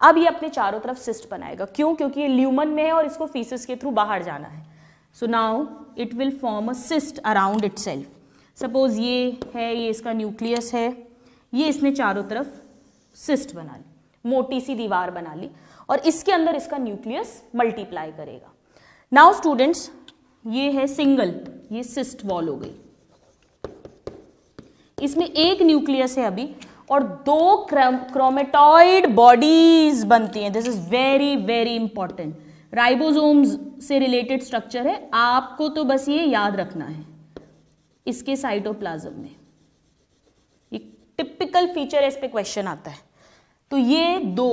अब ये अपने चारों तरफ सिस्ट बनाएगा, क्यों, क्योंकि ये ल्यूमन में है और इसको फीसिस के थ्रू बाहर जाना है। So now it will form a cyst around itself. Suppose ये है, ये इसका न्यूक्लियस है, ये इसने चारों तरफ सिस्ट बना ली, मोटी सी दीवार बना ली, और इसके अंदर इसका न्यूक्लियस मल्टीप्लाई करेगा। नाउ स्टूडेंट्स ये है सिंगल, ये सिस्ट वॉल हो गई, इसमें एक न्यूक्लियस है अभी, और दो क्रोमेटॉइड बॉडीज बनती हैं। This is very very important, ribosomes से रिलेटेड स्ट्रक्चर है, आपको तो बस ये याद रखना है। इसके साइटोप्लाज्म में एक टिपिकल फीचर है, इस पे क्वेश्चन आता है, तो ये 2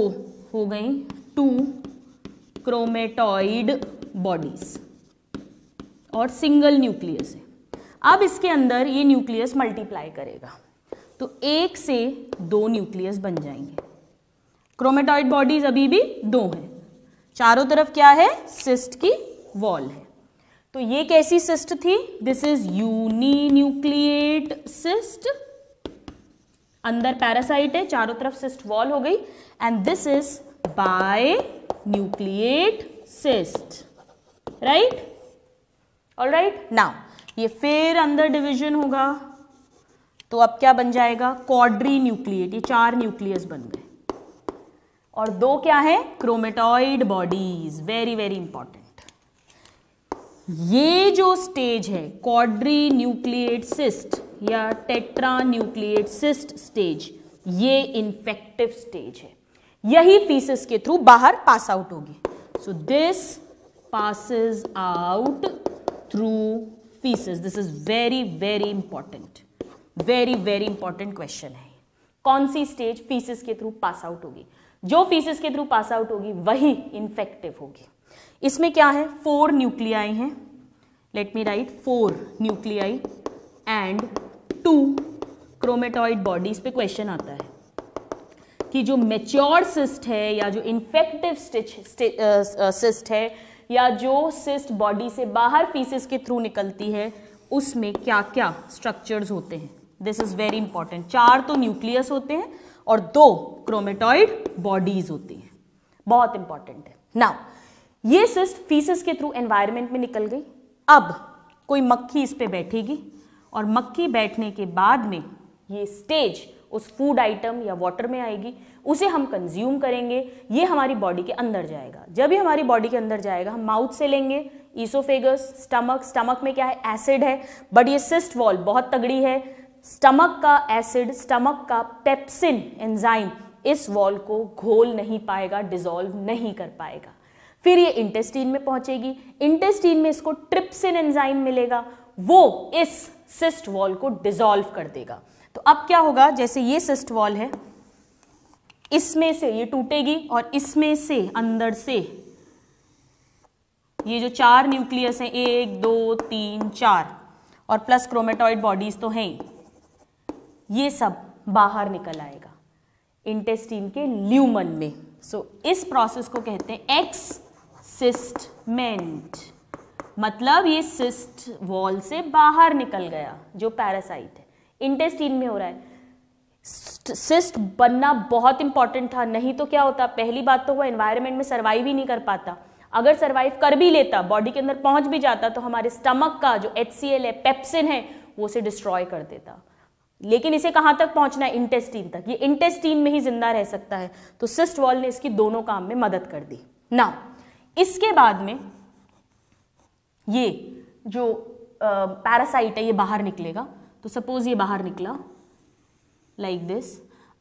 हो गई 2 क्रोमेटॉइड बॉडीज और सिंगल न्यूक्लियस है। अब इसके अंदर ये न्यूक्लियस मल्टीप्लाई करेगा तो 1 से 2 न्यूक्लियस बन जाएंगे। क्रोमेटॉइड बॉडीज अभी भी 2 हैं, चारों तरफ क्या है, सिस्ट की वॉल है। तो ये कैसी सिस्ट थी, this is uni nucleate cyst, अंदर पैरासाइट है, चारों तरफ सिस्ट वॉल हो गई, and this is bi nucleate cyst, right, alright. Now ये फिर अंदर डिवीजन होगा तो अब क्या बन जाएगा, क्वाड्री न्यूक्लिएट, ये 4 न्यूक्लियस बन गए और 2 क्या है, क्रोमेटॉइड बॉडीज, वेरी वेरी इंपॉर्टेंट। ये जो स्टेज है क्वाड्री न्यूक्लिएट सिस्ट या टेट्रा न्यूक्लिएट सिस्ट स्टेज, ये इन्फेक्टिव स्टेज है, यही फीसिस के थ्रू बाहर पास आउट होगी। So this passes out through feces. This is very very important, very important question है। कौन सी स्टेज फीसिस के थ्रू पास आउट होगी, जो फीसिस के थ्रू पास आउट होगी वही इन्फेक्टिव होगी। इसमें क्या है, 4 न्यूक्लियाई हैं, let me write 4 nuclei and 2 chromatoid bodies पे क्वेश्चन आता है कि जो मेच्योर सिस्ट है या जो इन्फेक्टिव सिस्ट है या जो सिस्ट बॉडी से बाहर फीसिस के थ्रू निकलती है उसमें क्या क्या स्ट्रक्चर्स होते हैं। This is very important. 4 तो न्यूक्लियस होते हैं और 2 क्रोमेटॉइड बॉडीज होती हैं, बहुत इंपॉर्टेंट है। नाउ ये सिस्ट फीसिस के थ्रू एनवायरनमेंट में निकल गई, अब कोई मक्खी इस पे बैठेगी और मक्खी बैठने के बाद में ये स्टेज उस फूड आइटम या वाटर में आएगी, उसे हम कंज्यूम करेंगे, ये हमारी बॉडी के अंदर जाएगा। जब ये हमारी बॉडी के अंदर जाएगा हम माउथ से लेंगे, ईसोफेगस, स्टमक में क्या है, एसिड है, बट ये सिस्ट वॉल बहुत तगड़ी है, स्टमक का एसिड, स्टमक का पेप्सिन एंजाइम इस वॉल को घोल नहीं पाएगा, डिसॉल्व नहीं कर पाएगा। फिर ये इंटेस्टीन में पहुंचेगी, इंटेस्टीन में इसको ट्रिप्सिन एंजाइम मिलेगा, वो इस सिस्ट वॉल को डिसॉल्व कर देगा। तो अब क्या होगा, जैसे ये सिस्ट वॉल है, इसमें से ये टूटेगी और इसमें से अंदर से ये जो 4 न्यूक्लियस हैं, 1 2 3 4 और प्लस क्रोमेटॉइड बॉडीज तो हैं, ये सब बाहर निकल आएगा इंटेस्टीन के ल्यूमन में। सो इस प्रोसेस को कहते हैं एक्सिस्टमेंट, मतलब ये सिस्ट वॉल से बाहर निकल गया जो पैरासाइट है, इंटेस्टीन में हो रहा है। सिस्ट बनना बहुत इंपॉर्टेंट था, नहीं तो क्या होता, पहली बात तो वो एनवायरनमेंट में सर्वाइव ही नहीं कर पाता, अगर सर्वाइव कर भी लेता, बॉडी के अंदर पहुंच भी जाता, तो हमारे स्टमक का जो HCl है, पेप्सिन है, वो उसे डिस्ट्रॉय कर देता। लेकिन इसे कहां तक पहुंचना है, इंटेस्टीन तक, ये इंटेस्टीन में ही जिंदा रह सकता है। तो सिस्ट वॉल ने इसकी दोनों काम में मदद कर दी। नाउ इसके बाद में ये जो पैरासाइट है ये बाहर निकलेगा, तो सपोज ये बाहर निकला लाइक दिस,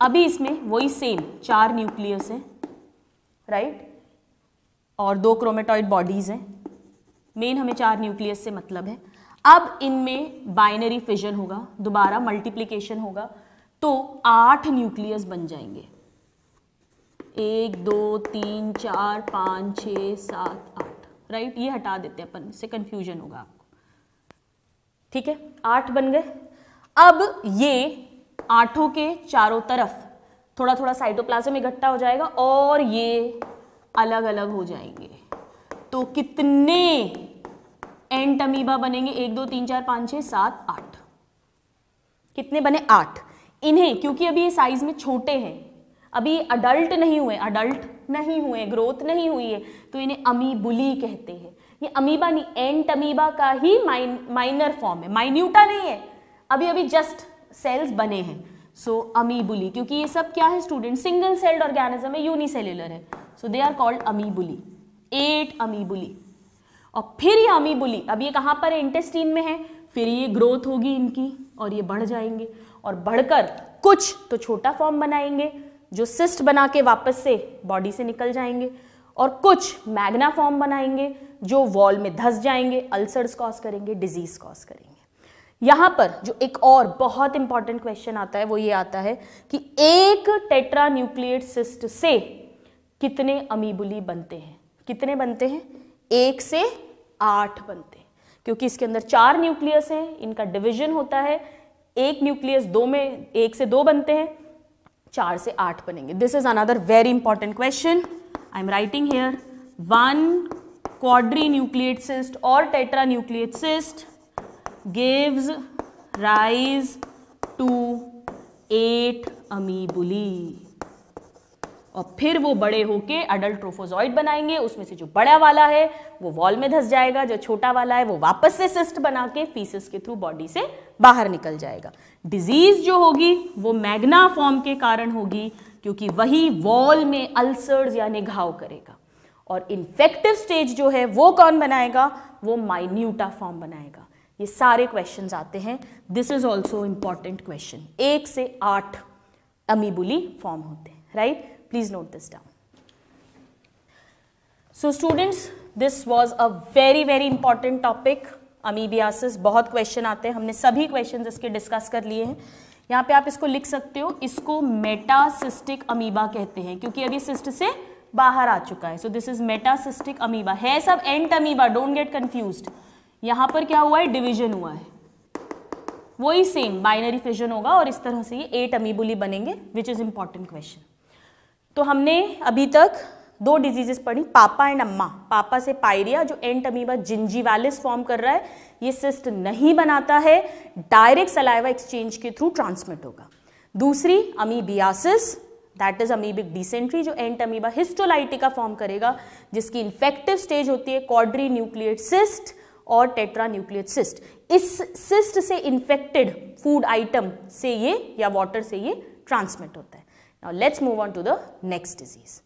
अभी इसमें वही सेम 4 न्यूक्लियस हैं, राइट, और 2 क्रोमेटॉइड बॉडीज हैं, मेन हमें 4 न्यूक्लियस से मतलब है। अब इनमें बाइनरी फिजन होगा, दोबारा मल्टीप्लिकेशन होगा, तो 8 न्यूक्लियस बन जाएंगे, 1 2 3 4 5 6 7 8, राइट, ये हटा देते हैं अपन, इससे कंफ्यूजन होगा आपको, ठीक है, 8 बन गए। अब ये 8 के चारों तरफ थोड़ा थोड़ा साइटोप्लाज्म इकट्ठा हो जाएगा और ये अलग अलग हो जाएंगे। तो कितने एंट अमीबा बनेंगे, 1 2 3 4 5 6 7 8, कितने बने, 8। इन्हें क्योंकि अभी ये साइज में छोटे हैं, अभी अडल्ट नहीं हुए, ग्रोथ नहीं हुई है, तो इन्हें अमीबुली कहते हैं। ये अमीबा नहीं, एंट अमीबा का ही माइनर फॉर्म है, माइन्यूटा नहीं है, अभी अभी जस्ट सेल्स बने हैं। सो अमीबुली, क्योंकि ये सब क्या है स्टूडेंट, सिंगल सेल्ड ऑर्गेनिज्म है, यूनिसेल्युलर है, सो दे आर कॉल्ड अमीबुली, 8 अमीबुली। और फिर ये अमीबुली, अब ये कहां पर है, इंटेस्टीन में है, फिर ये ग्रोथ होगी इनकी और ये बढ़ जाएंगे, और बढ़कर कुछ तो छोटा फॉर्म बनाएंगे जो सिस्ट बना के वापस से बॉडी से निकल जाएंगे, और कुछ मैग्ना फॉर्म बनाएंगे जो वॉल में धस जाएंगे, अल्सर्स कॉज करेंगे, डिजीज कॉज करेंगे। यहां पर जो एक और बहुत इंपॉर्टेंट क्वेश्चन आता है वो ये आता है कि एक टेट्रा न्यूक्लिएट सिस्ट से कितने अमीबुली बनते हैं? कितने बनते हैं? 1 से 8 बनते हैं, क्योंकि इसके अंदर 4 न्यूक्लियस हैं, इनका डिवीजन होता है, एक न्यूक्लियस 2 में 1 से 2 बनते हैं, 4 से 8 बनेंगे. This is another very important question. I am writing here 1 quadrinucleate cyst or tetranucleate cyst gives rise to 8 अमीबुली. और फिर वो बड़े होके अडल्ट ट्रोफोजॉइड बनाएंगे. उसमें से जो बड़ा वाला है वो वॉल में धंस जाएगा, जो छोटा वाला है वो वापस से सिस्ट बना के फीसिस के थ्रू बॉडी से बाहर निकल जाएगा. डिजीज जो होगी वो मैग्ना फॉर्म के कारण होगी, क्योंकि वही वॉल में अल्सर्स यानी घाव करेगा. और इन्फेक्टिव स्टेज जो है वो कौन बनाएगा? वो माइन्यूटा फॉर्म बनाएगा. ये सारे क्वेश्चंस आते हैं. This is also important question. 1 से 8 अमीबुली फॉर्म होते हैं. Right? Please note this down. So students, this was a very very important topic. Amoebiasis, बहुत क्वेश्चन आते हैं, हमने सभी क्वेश्चन इसके डिस्कस कर लिए हैं. यहाँ पे आप इसको लिख सकते हो, इसको मेटासिस्टिक अमीबा कहते हैं, क्योंकि अभी सिस्ट से बाहर आ चुका है. So this is metacystic amoeba. है सब Entamoeba, don't get confused. यहां पर क्या हुआ है? डिवीजन हुआ है. वही सेम बाइनरी फिजन होगा और इस तरह से ये 8 अमीबुली बनेंगे, विच इज इंपॉर्टेंट क्वेश्चन. तो हमने अभी तक 2 डिजीजेस पढ़ी, पापा एंड अम्मा. पापा से पायरिया, जो एंट अमीबा जिंजीवालिस फॉर्म कर रहा है, ये सिस्ट नहीं बनाता है, डायरेक्ट सलाइवा एक्सचेंज के थ्रू ट्रांसमिट होगा. दूसरी amoebiasis, that is amoebic dysentery, जो एंट अमीबा हिस्टोलाइटिका फॉर्म करेगा, जिसकी इन्फेक्टिव स्टेज होती है क्वाड्री न्यूक्लिएट सिस्ट और टेट्रा न्यूक्लिएट सिस्ट. इस सिस्ट से इन्फेक्टेड फूड आइटम से ये या वाटर से ये ट्रांसमिट होता है. Now let's move on to the next disease.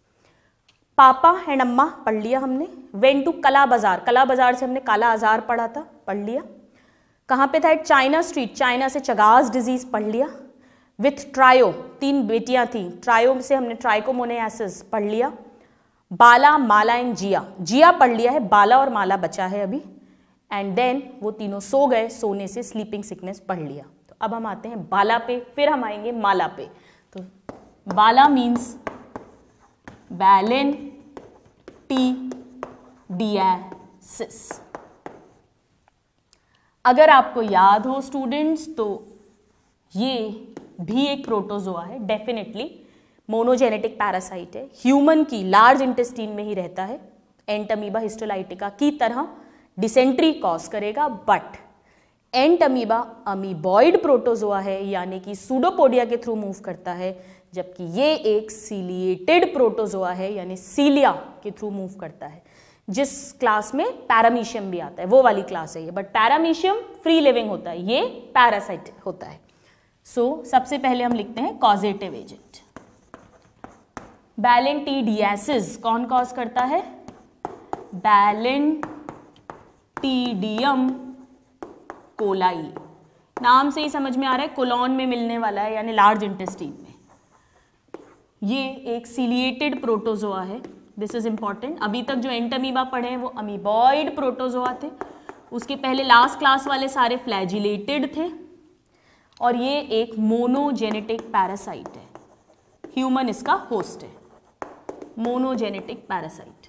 पापा एंड अम्मा पढ़ लिया हमने. वेंट टू कला बाजार. कला बाजार से हमने काला आजार पढ़ा था, पढ़ लिया. कहाँ पे था? China street. चाइना से चगास डिजीज पढ़ लिया. विथ ट्रायो, 3 बेटियां थी, ट्रायो से हमने ट्राइकोमोनासिस पढ़ लिया. बाला, माला एंड जिया. जिया पढ़ लिया है, बाला और माला बचा है अभी. एंड देन वो तीनों सो गए, सोने से स्लीपिंग सिकनेस पढ़ लिया. तो अब हम आते हैं बाला पे, फिर हम आएंगे माला पे. तो बाला मीन्स बैलेन टी डियासिस. अगर आपको याद हो स्टूडेंट्स, तो ये भी एक प्रोटोजोआ है, डेफिनेटली मोनोजेनेटिक पैरासाइट है, ह्यूमन की लार्ज इंटेस्टीन में ही रहता है, एंट अमीबा हिस्टोलाइटिका की तरह डिसेंट्री कॉज करेगा. But ant amoeba amoeboid protozoa है, यानी कि सूडोपोडिया के थ्रू मूव करता है, जबकि ये एक सीलिएटेड प्रोटोजोआ है, यानी सीलिया के थ्रू मूव करता है, जिस क्लास में पैरामीशियम भी आता है, वो वाली क्लास है ये. बट पैरामीशियम फ्री लिविंग होता है, ये पैरासाइट होता है. सो सबसे पहले हम लिखते हैं कॉजेटिव एजेंट. बैलेंटिडियासिस कौन कॉज करता है? बैलेंटिडियम कोलाई. नाम से ही समझ में आ रहा है, कोलॉन में मिलने वाला है, यानी लार्ज इंटेस्टीन में. ये एक सीलिएटेड प्रोटोजोआ है. This is important. अभी तक जो एंट अमीबा पढ़े हैं वो अमीबॉइड प्रोटोजोआ थे, उसके पहले लास्ट क्लास वाले सारे फ्लैजिलेटेड थे, और ये एक मोनोजेनेटिक पैरासाइट है. ह्यूमन इसका होस्ट है. Monogenetic parasite.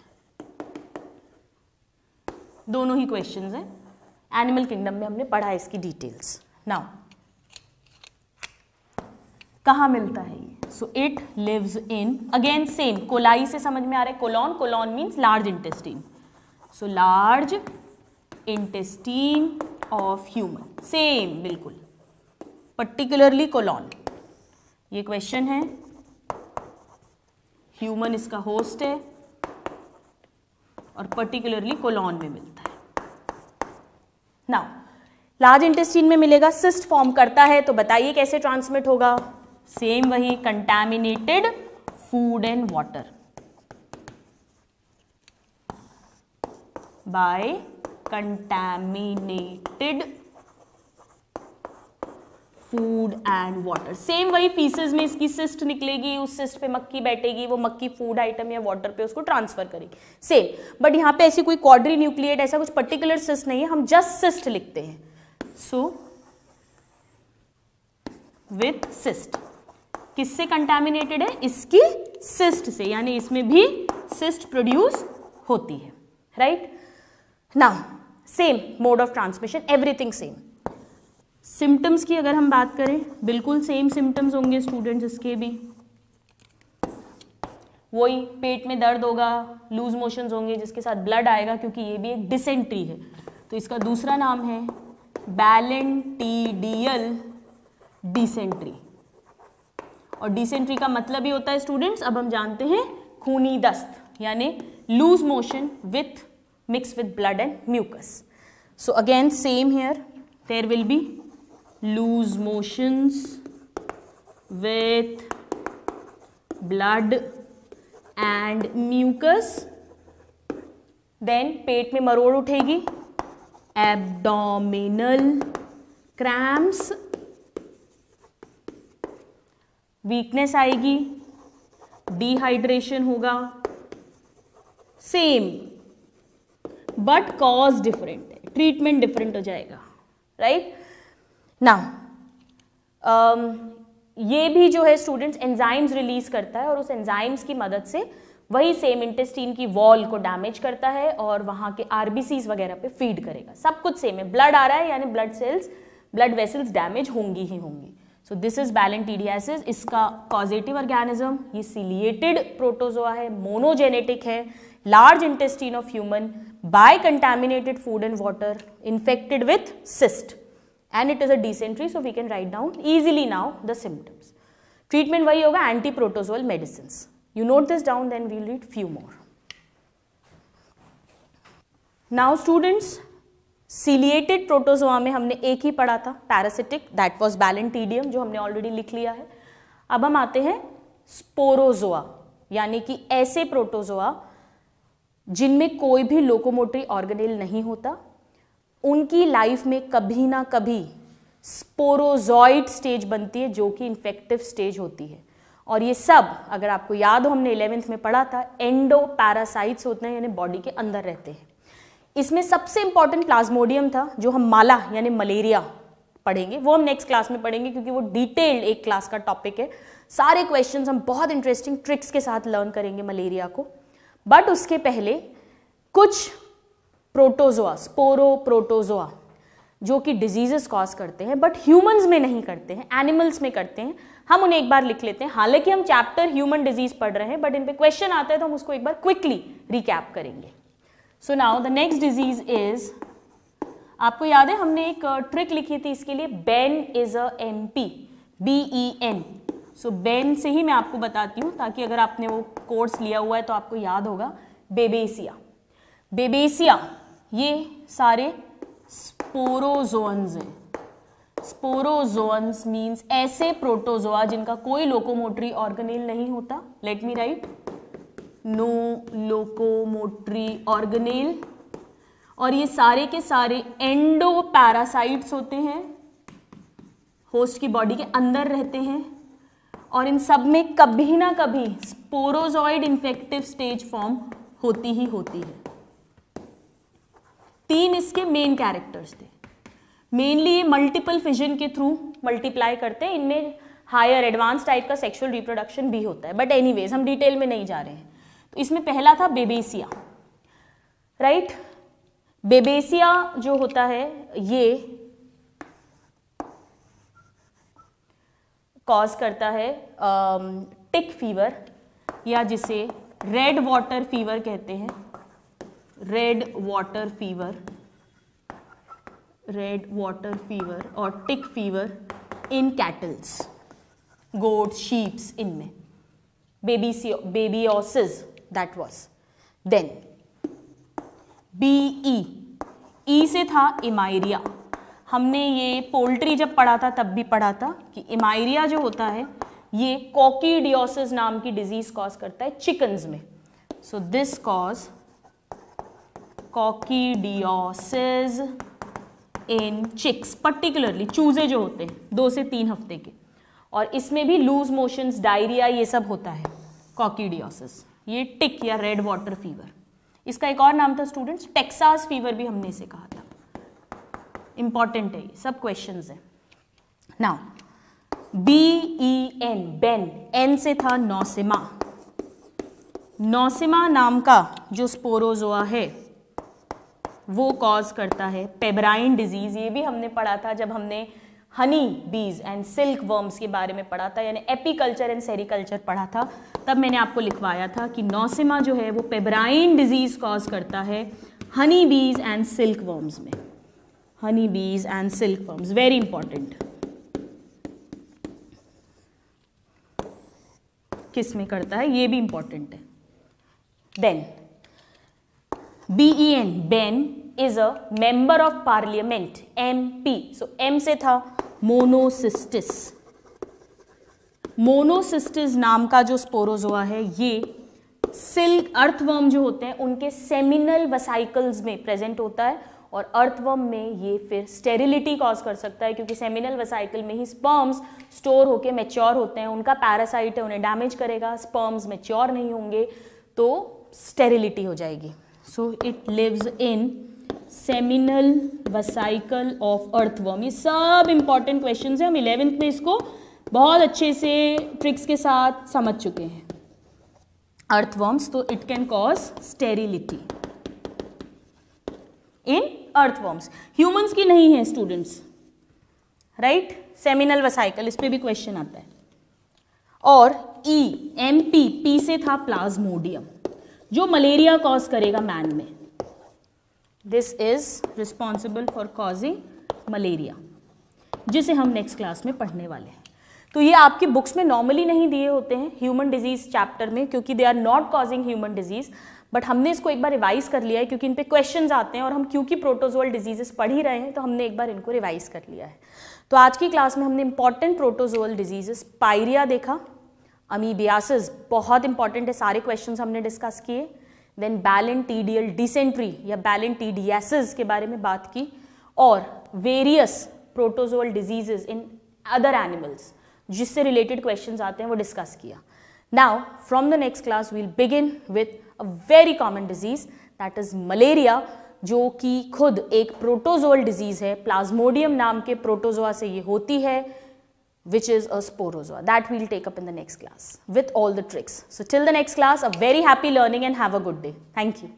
दोनों ही क्वेश्चंस हैं, एनिमल किंगडम में हमने पढ़ा है इसकी डिटेल्स. नाउ कहाँ मिलता है ये? So it lives in, again same, coli से समझ में आ रहा है, colon. Colon means large intestine. So large intestine of human, same बिल्कुल, पर्टिकुलरली कोलॉन. ये क्वेश्चन है, ह्यूमन इसका होस्ट है और पर्टिकुलरली कोलॉन में मिलता है. नाउ लार्ज इंटेस्टीन में मिलेगा, सिस्ट फॉर्म करता है, तो बताइए कैसे ट्रांसमिट होगा? सेम वही, contaminated food and water, by contaminated food and water. Same वही, फीसेस में इसकी सिस्ट निकलेगी, उस सिस्ट पे मक्खी बैठेगी, वो मक्खी फूड आइटम या वाटर पे उसको ट्रांसफर करेगी. सेम, बट यहाँ पे ऐसी कोई क्वाड्री न्यूक्लिएट, ऐसा कुछ पर्टिकुलर सिस्ट नहीं है, हम जस्ट सिस्ट लिखते हैं. So with cyst. किससे कंटामिनेटेड है? इसकी सिस्ट से, यानी इसमें भी सिस्ट प्रोड्यूस होती है, right. Now same mode of transmission, everything same. Symptoms की अगर हम बात करें, बिल्कुल सेम सिम्टम्स होंगे स्टूडेंट्स इसके भी। वही पेट में दर्द होगा, लूज मोशंस होंगे, जिसके साथ ब्लड आएगा, क्योंकि ये भी एक डिसेंट्री है। तो इसका दूसरा नाम है बैलेंटीडियल डिसेंट्री। और डिसेंट्री का मतलब ही होता है स्टूडेंट्स, अब हम जानते हैं, खूनी दस्त, यानी loose motion with mix with blood and mucus. So again same here, there will be loose motions with blood and mucus. Then पेट में मरोड़ उठेगी, एब्डोमिनल क्रैम्प्स, वीकनेस आएगी, डिहाइड्रेशन होगा, सेम बट कॉज डिफरेंट है, ट्रीटमेंट डिफरेंट हो जाएगा, right. Now ये भी जो है स्टूडेंट्स एंजाइम्स रिलीज करता है, और उस एंजाइम्स की मदद से वही सेम इंटेस्टाइन की वॉल को डैमेज करता है और वहां के आरबीसीज वगैरह पे फीड करेगा। सब कुछ सेम है, ब्लड आ रहा है यानी blood cells, blood vessels damage होंगी ही होंगी। So this is balantidiasis. इसका कॉजेटिव ऑर्गेनिज्म ये सिलिएटेड प्रोटोजोआ है, मोनोजेनेटिक है, large intestine of human, by contaminated food and water, infected with cyst, and it is a dysentery, so we can write down easily now the symptoms. Treatment वही होगा, anti protozoal medicines. You note this down, then we'll read few more. Now students, ciliated protozoa में हमने एक ही पढ़ा था, parasitic, that was Balantidium, जो हमने already लिख लिया है। अब हम आते हैं स्पोरोजोआ, यानी कि ऐसे प्रोटोजोआ जिनमें कोई भी लोकोमोटरी ऑर्गेनेल नहीं होता, उनकी लाइफ में कभी ना कभी स्पोरोजॉइड स्टेज बनती है, जो कि इन्फेक्टिव स्टेज होती है। और ये सब, अगर आपको याद हो, हमने 11th में पढ़ा था, एंडो पैरासाइट्स होते हैं, यानी बॉडी के अंदर रहते हैं। इसमें सबसे इंपॉर्टेंट प्लाज्मोडियम था, जो हम माला यानी मलेरिया पढ़ेंगे, वो हम नेक्स्ट क्लास में पढ़ेंगे, क्योंकि वो डिटेल्ड एक क्लास का टॉपिक है। सारे क्वेश्चंस हम बहुत इंटरेस्टिंग ट्रिक्स के साथ लर्न करेंगे मलेरिया को। बट उसके पहले कुछ प्रोटोजोआ, स्पोरो प्रोटोजोआ, जो कि डिजीजेस कॉज करते हैं, बट ह्यूमंस में नहीं करते हैं, एनिमल्स में करते हैं। हम उन्हें एक बार लिख लेते हैं। हालांकि हम चैप्टर ह्यूमन डिजीज पढ़ रहे हैं, बट इन पे क्वेश्चन आता है तो हम उसको एक बार क्विकली रिकैप करेंगे। So now the next disease is, आपको याद है हमने एक ट्रिक लिखी थी इसके लिए, Ben is a MP, BEN। So Ben से ही मैं आपको बताती हूँ, ताकि अगर आपने वो कोर्स लिया हुआ है तो आपको याद होगा। बेबेसिया, बेबेसिया ये सारे स्पोरोजोअन्स हैं। स्पोरोजोअन्स मीन्स ऐसे प्रोटोजोआ जिनका कोई लोकोमोटरी ऑर्गेनेल नहीं होता। Let me write, no locomotory organelle. और ये सारे के सारे एंडो पैरासाइट्स होते हैं, होस्ट की बॉडी के अंदर रहते हैं, और इन सब में कभी ना कभी स्पोरोजॉइड इन्फेक्टिव स्टेज फॉर्म होती ही होती है। 3 इसके मेन कैरेक्टर्स थे। मेनली ये मल्टीपल फिजन के थ्रू मल्टीप्लाई करते हैं, इनमें हायर एडवांस टाइप का सेक्सुअल रिप्रोडक्शन भी होता है, बट एनीवेज हम डिटेल में नहीं जा रहे हैं। तो इसमें पहला था बेबेसिया, राइट। बेबेसिया जो होता है ये कॉज करता है टिक फीवर, या जिसे रेड वाटर फीवर कहते हैं। Red water fever, red water fever और tick fever in cattles, goats, sheeps, इनमें babesiosis that was. Then BE से था इमाइरिया। हमने ये पोल्ट्री जब पढ़ा था तब भी पढ़ा था कि इमाइरिया जो होता है ये कोकीडियोसिस नाम की डिजीज कॉज करता है चिकन्स में। So this cause coccidiosis in chicks, particularly चूजे जो होते हैं 2 से 3 हफ्ते के, और इसमें भी लूज मोशंस, डायरिया, ये सब होता है कोकीडियोसिस। ये टिक या रेड वाटर फीवर, इसका एक और नाम था स्टूडेंट्स टेक्सास फीवर, भी हमने इसे कहा था। इंपॉर्टेंट है, ये सब क्वेश्चंस है। नाउ BEN, बेन, एन से था नौसिमा। नौसिमा नाम का जो स्पोरोजोआ है वो कॉज करता है पेब्राइन डिजीज। ये भी हमने पढ़ा था जब हमने Honey bees and silk worms के बारे में पढ़ा था, यानी एपीकल्चर एंड सेरिकल्चर पढ़ा था, तब मैंने आपको लिखवाया था कि नौसिमा जो है वो पेब्राइन डिजीज कॉज करता है Honey bees and silk worms में। Honey bees and silk worms, very important. किस में करता है ये भी इंपॉर्टेंट है। Then BEN, Ben is a member of parliament, MP, so M से था मोनोसिस्टिस। मोनोसिस्टिस नाम का जो स्पोरोजोआ है ये सिल्क अर्थवर्म जो होते हैं उनके सेमिनल वेसाइकल्स में प्रेजेंट होता है, और अर्थवर्म में ये फिर स्टेरिलिटी कॉज कर सकता है, क्योंकि सेमिनल वेसाइकल में ही स्पर्म्स स्टोर होके मैच्योर होते हैं। उनका पैरासाइट है, उन्हें डैमेज करेगा, स्पर्म्स मैच्योर नहीं होंगे तो स्टेरिलिटी हो जाएगी। So it lives in seminal vesicle of earthworm. ये सब इंपॉर्टेंट क्वेश्चंस हैं, हम 11th में इसको बहुत अच्छे से ट्रिक्स के साथ समझ चुके हैं। अर्थवर्म्स, तो it can cause sterility in earthworms. Humans की नहीं है स्टूडेंट्स, राइट? सेमिनल वेसाइकल, इस पे भी क्वेश्चन आता है। और MP, पी से था प्लाज्मोडियम, जो मलेरिया कॉज करेगा मैन में। This is responsible for causing malaria, जिसे हम नेक्स्ट क्लास में पढ़ने वाले हैं। तो ये आपकी बुक्स में नॉर्मली नहीं दिए होते हैं ह्यूमन डिजीज चैप्टर में, क्योंकि they are not causing human disease, but हमने इसको एक बार रिवाइज कर लिया है क्योंकि इन पे क्वेश्चंस आते हैं, और हम क्योंकि प्रोटोजोअल डिजीजेस पढ़ ही रहे हैं तो हमने एक बार इनको रिवाइज कर लिया है। तो आज की क्लास में हमने इंपॉर्टेंट प्रोटोजोअल डिजीजेस, पायरिया देखा, अमीबियासिस बहुत इंपॉर्टेंट है, सारे क्वेश्चंस हमने डिस्कस किए। देन बैलेंटीडियल डिसेंट्री या बैलेंटीडियासिस के बारे में बात की, और various protozoal diseases in other animals जिससे रिलेटेड क्वेश्चंस आते हैं वो डिस्कस किया। Now from the next class we'll begin with a very common disease, that is malaria, जो कि खुद एक प्रोटोजोअल डिजीज है। प्लाज्मोडियम नाम के प्रोटोजोआ से ये होती है, which is a sporozoa. That we'll take up in the next class with all the tricks. So till the next class, a very happy learning and have a good day. Thank you.